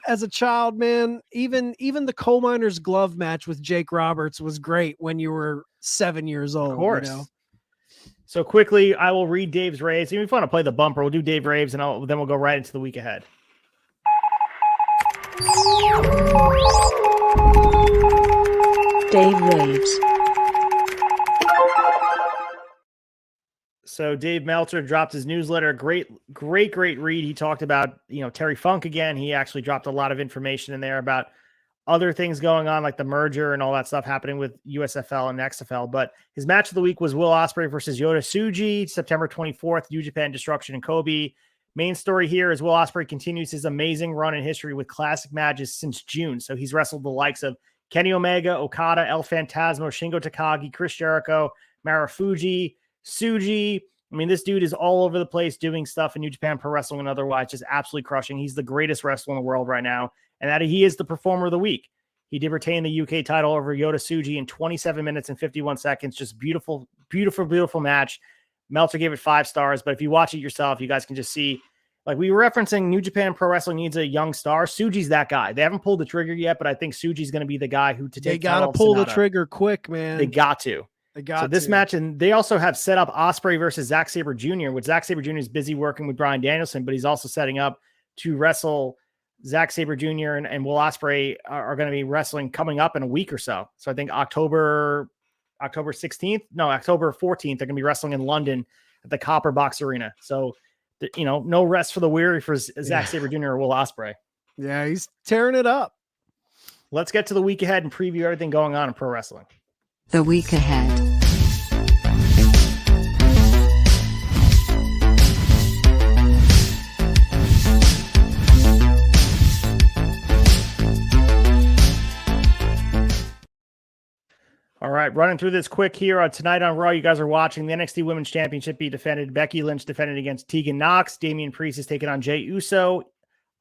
as a child, man, even the coal miner's glove match with Jake Roberts was great when you were 7 years old. Of course. You know? So quickly, I will read Dave's raves. If you want to play the bumper, we'll do Dave raves, and then we'll go right into the week ahead. Dave raves. So Dave Meltzer dropped his newsletter. Great read. He talked about, you know, Terry Funk again. He actually dropped a lot of information in there about other things going on, like the merger and all that stuff happening with USFL and XFL. But his match of the week was Will Ospreay versus Yota Tsuji, September 24th, New Japan Destruction in Kobe. Main story here is Will Ospreay continues his amazing run in history with classic matches since June. So he's wrestled the likes of Kenny Omega, Okada, El Phantasmo, Shingo Takagi, Chris Jericho, Marufuji, Tsuji. I mean, this dude is all over the place doing stuff in New Japan Pro Wrestling and otherwise, just absolutely crushing. He's the greatest wrestler in the world right now, and that he is the performer of the week. He did retain the UK title over Yota Tsuji in 27 minutes and 51 seconds. Just beautiful, beautiful, beautiful match. Meltzer gave it 5 stars, but if you watch it yourself, you guys can just see Like we were referencing, New Japan Pro Wrestling needs a young star. Suji's that guy. They haven't pulled the trigger yet, but I think Suji's going to be the guy who to take. They got to pull the trigger quick, man. They got to. So this match, and they also have set up Ospreay versus Zack Sabre Jr., which Zack Sabre Jr. is busy working with Bryan Danielson, but he's also setting up to wrestle Zack Sabre Jr. and Will Ospreay are going to be wrestling coming up in a week or so. So I think October 16th, no, October 14th, they're going to be wrestling in London at the Copper Box Arena. So, no rest for the weary for Zack Sabre Jr. or Will Ospreay. Yeah, he's tearing it up. Let's get to the week ahead and preview everything going on in pro wrestling. The week ahead. All right, running through this quick here on tonight on Raw. You guys are watching the NXT Women's Championship be defended. Becky Lynch defended against Tegan Nox. Damian Priest is taking on Jey Uso.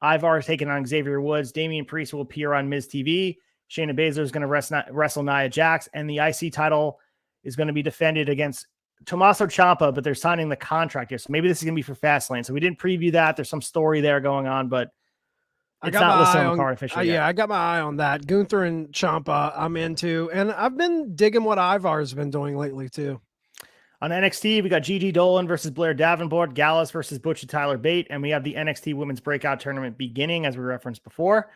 Ivar is taking on Xavier Woods. Damian Priest will appear on Miz TV. Shayna Baszler is going to wrestle Nia Jax. And the IC title is going to be defended against Tommaso Ciampa, but they're signing the contract here. So maybe this is going to be for Fastlane. So we didn't preview that. There's some story there going on, but it's not listed on the card officially. Yeah, I got my eye on that. Gunther and Ciampa, I'm into. And I've been digging what Ivar's been doing lately, too. On NXT, we got Gigi Dolan versus Blair Davenport, Gallus versus Butch and Tyler Bate, and we have the NXT Women's Breakout Tournament beginning, as we referenced before.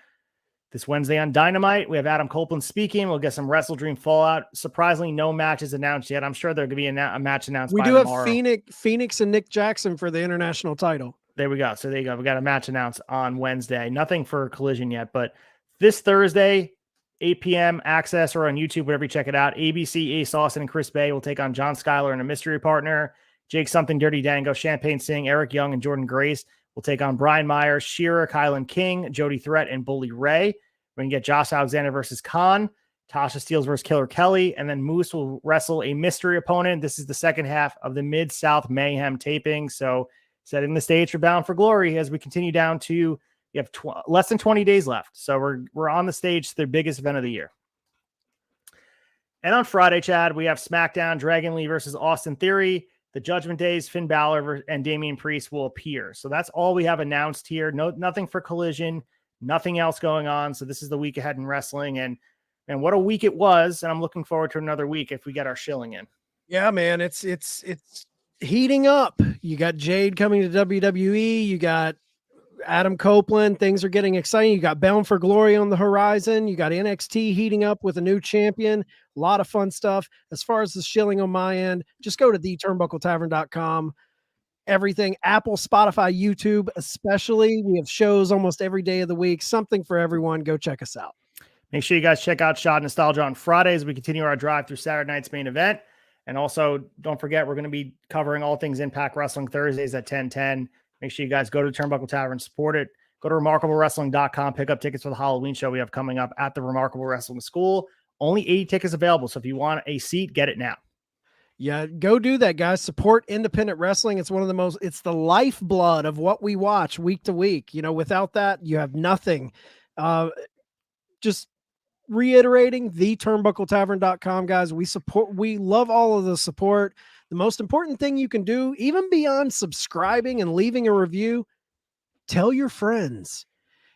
This Wednesday on Dynamite, we have Adam Copeland speaking. We'll get some WrestleDream Fallout. Surprisingly, no matches announced yet. I'm sure there'll be a match announced by tomorrow. We do have Phoenix and Nick Jackson for the international title. There we go. So there you go. We got a match announced on Wednesday. Nothing for Collision yet, but this Thursday, 8 p.m. Access or on YouTube, wherever you check it out. ABC, Ace Austin, and Chris Bay will take on John Schuyler and a mystery partner. Jake Something, Dirty Dango, Champagne Singh, Eric Young, and Jordan Grace will take on Brian Myers, Shearer, Kylan King, Jody Threat, and Bully Ray. We're going to get Josh Alexander versus Khan, Tasha Steelz versus Killer Kelly, and then Moose will wrestle a mystery opponent. This is the second half of the Mid-South Mayhem taping. So setting the stage for Bound for Glory as we continue down to, you have less than 20 days left. So we're on the stage to their biggest event of the year. And on Friday, Chad, we have SmackDown, Dragon Lee versus Austin Theory. The Judgment Days, Finn Balor and Damian Priest will appear. So that's all we have announced here. Nothing for Collision, nothing else going on. So this is the week ahead in wrestling. And what a week it was. And I'm looking forward to another week if we get our shilling in. Yeah, man, it's heating up. You got Jade coming to WWE. You got Adam Copeland. Things are getting exciting. You got Bound for Glory on the horizon. You got NXT heating up with a new champion. A lot of fun stuff. As far as the shilling on my end, just go to theturnbuckletavern.com. Everything, Apple, Spotify, YouTube, especially. We have shows almost every day of the week. Something for everyone. Go check us out. Make sure you guys check out Shot Nostalgia on Fridays. We continue our drive through Saturday night's main event. And also, don't forget, we're going to be covering all things Impact Wrestling Thursdays at 10:10. Make sure you guys go to Turnbuckle Tavern, support it. Go to RemarkableWrestling.com, pick up tickets for the Halloween show we have coming up at the Remarkable Wrestling School. Only 80 tickets available, so if you want a seat, get it now. Yeah, go do that, guys. Support independent wrestling. It's one of the most, it's the lifeblood of what we watch week to week. You know, without that, you have nothing. Just reiterating, theturnbuckletavern.com, guys. We love all of the support. The most important thing you can do, even beyond subscribing and leaving a review, tell your friends.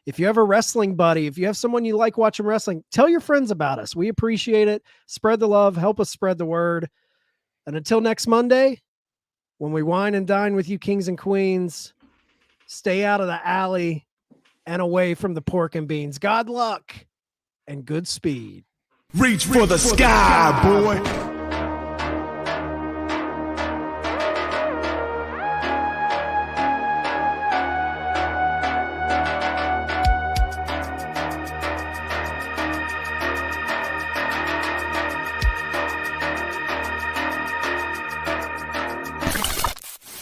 If you have a wrestling buddy, if you have someone you like watching wrestling, tell your friends about us. We appreciate it. Spread the love. Help us spread the word. And until next Monday, when we wine and dine with you kings and queens, stay out of the alley and away from the pork and beans. God luck and good speed. Reach for the sky, boy.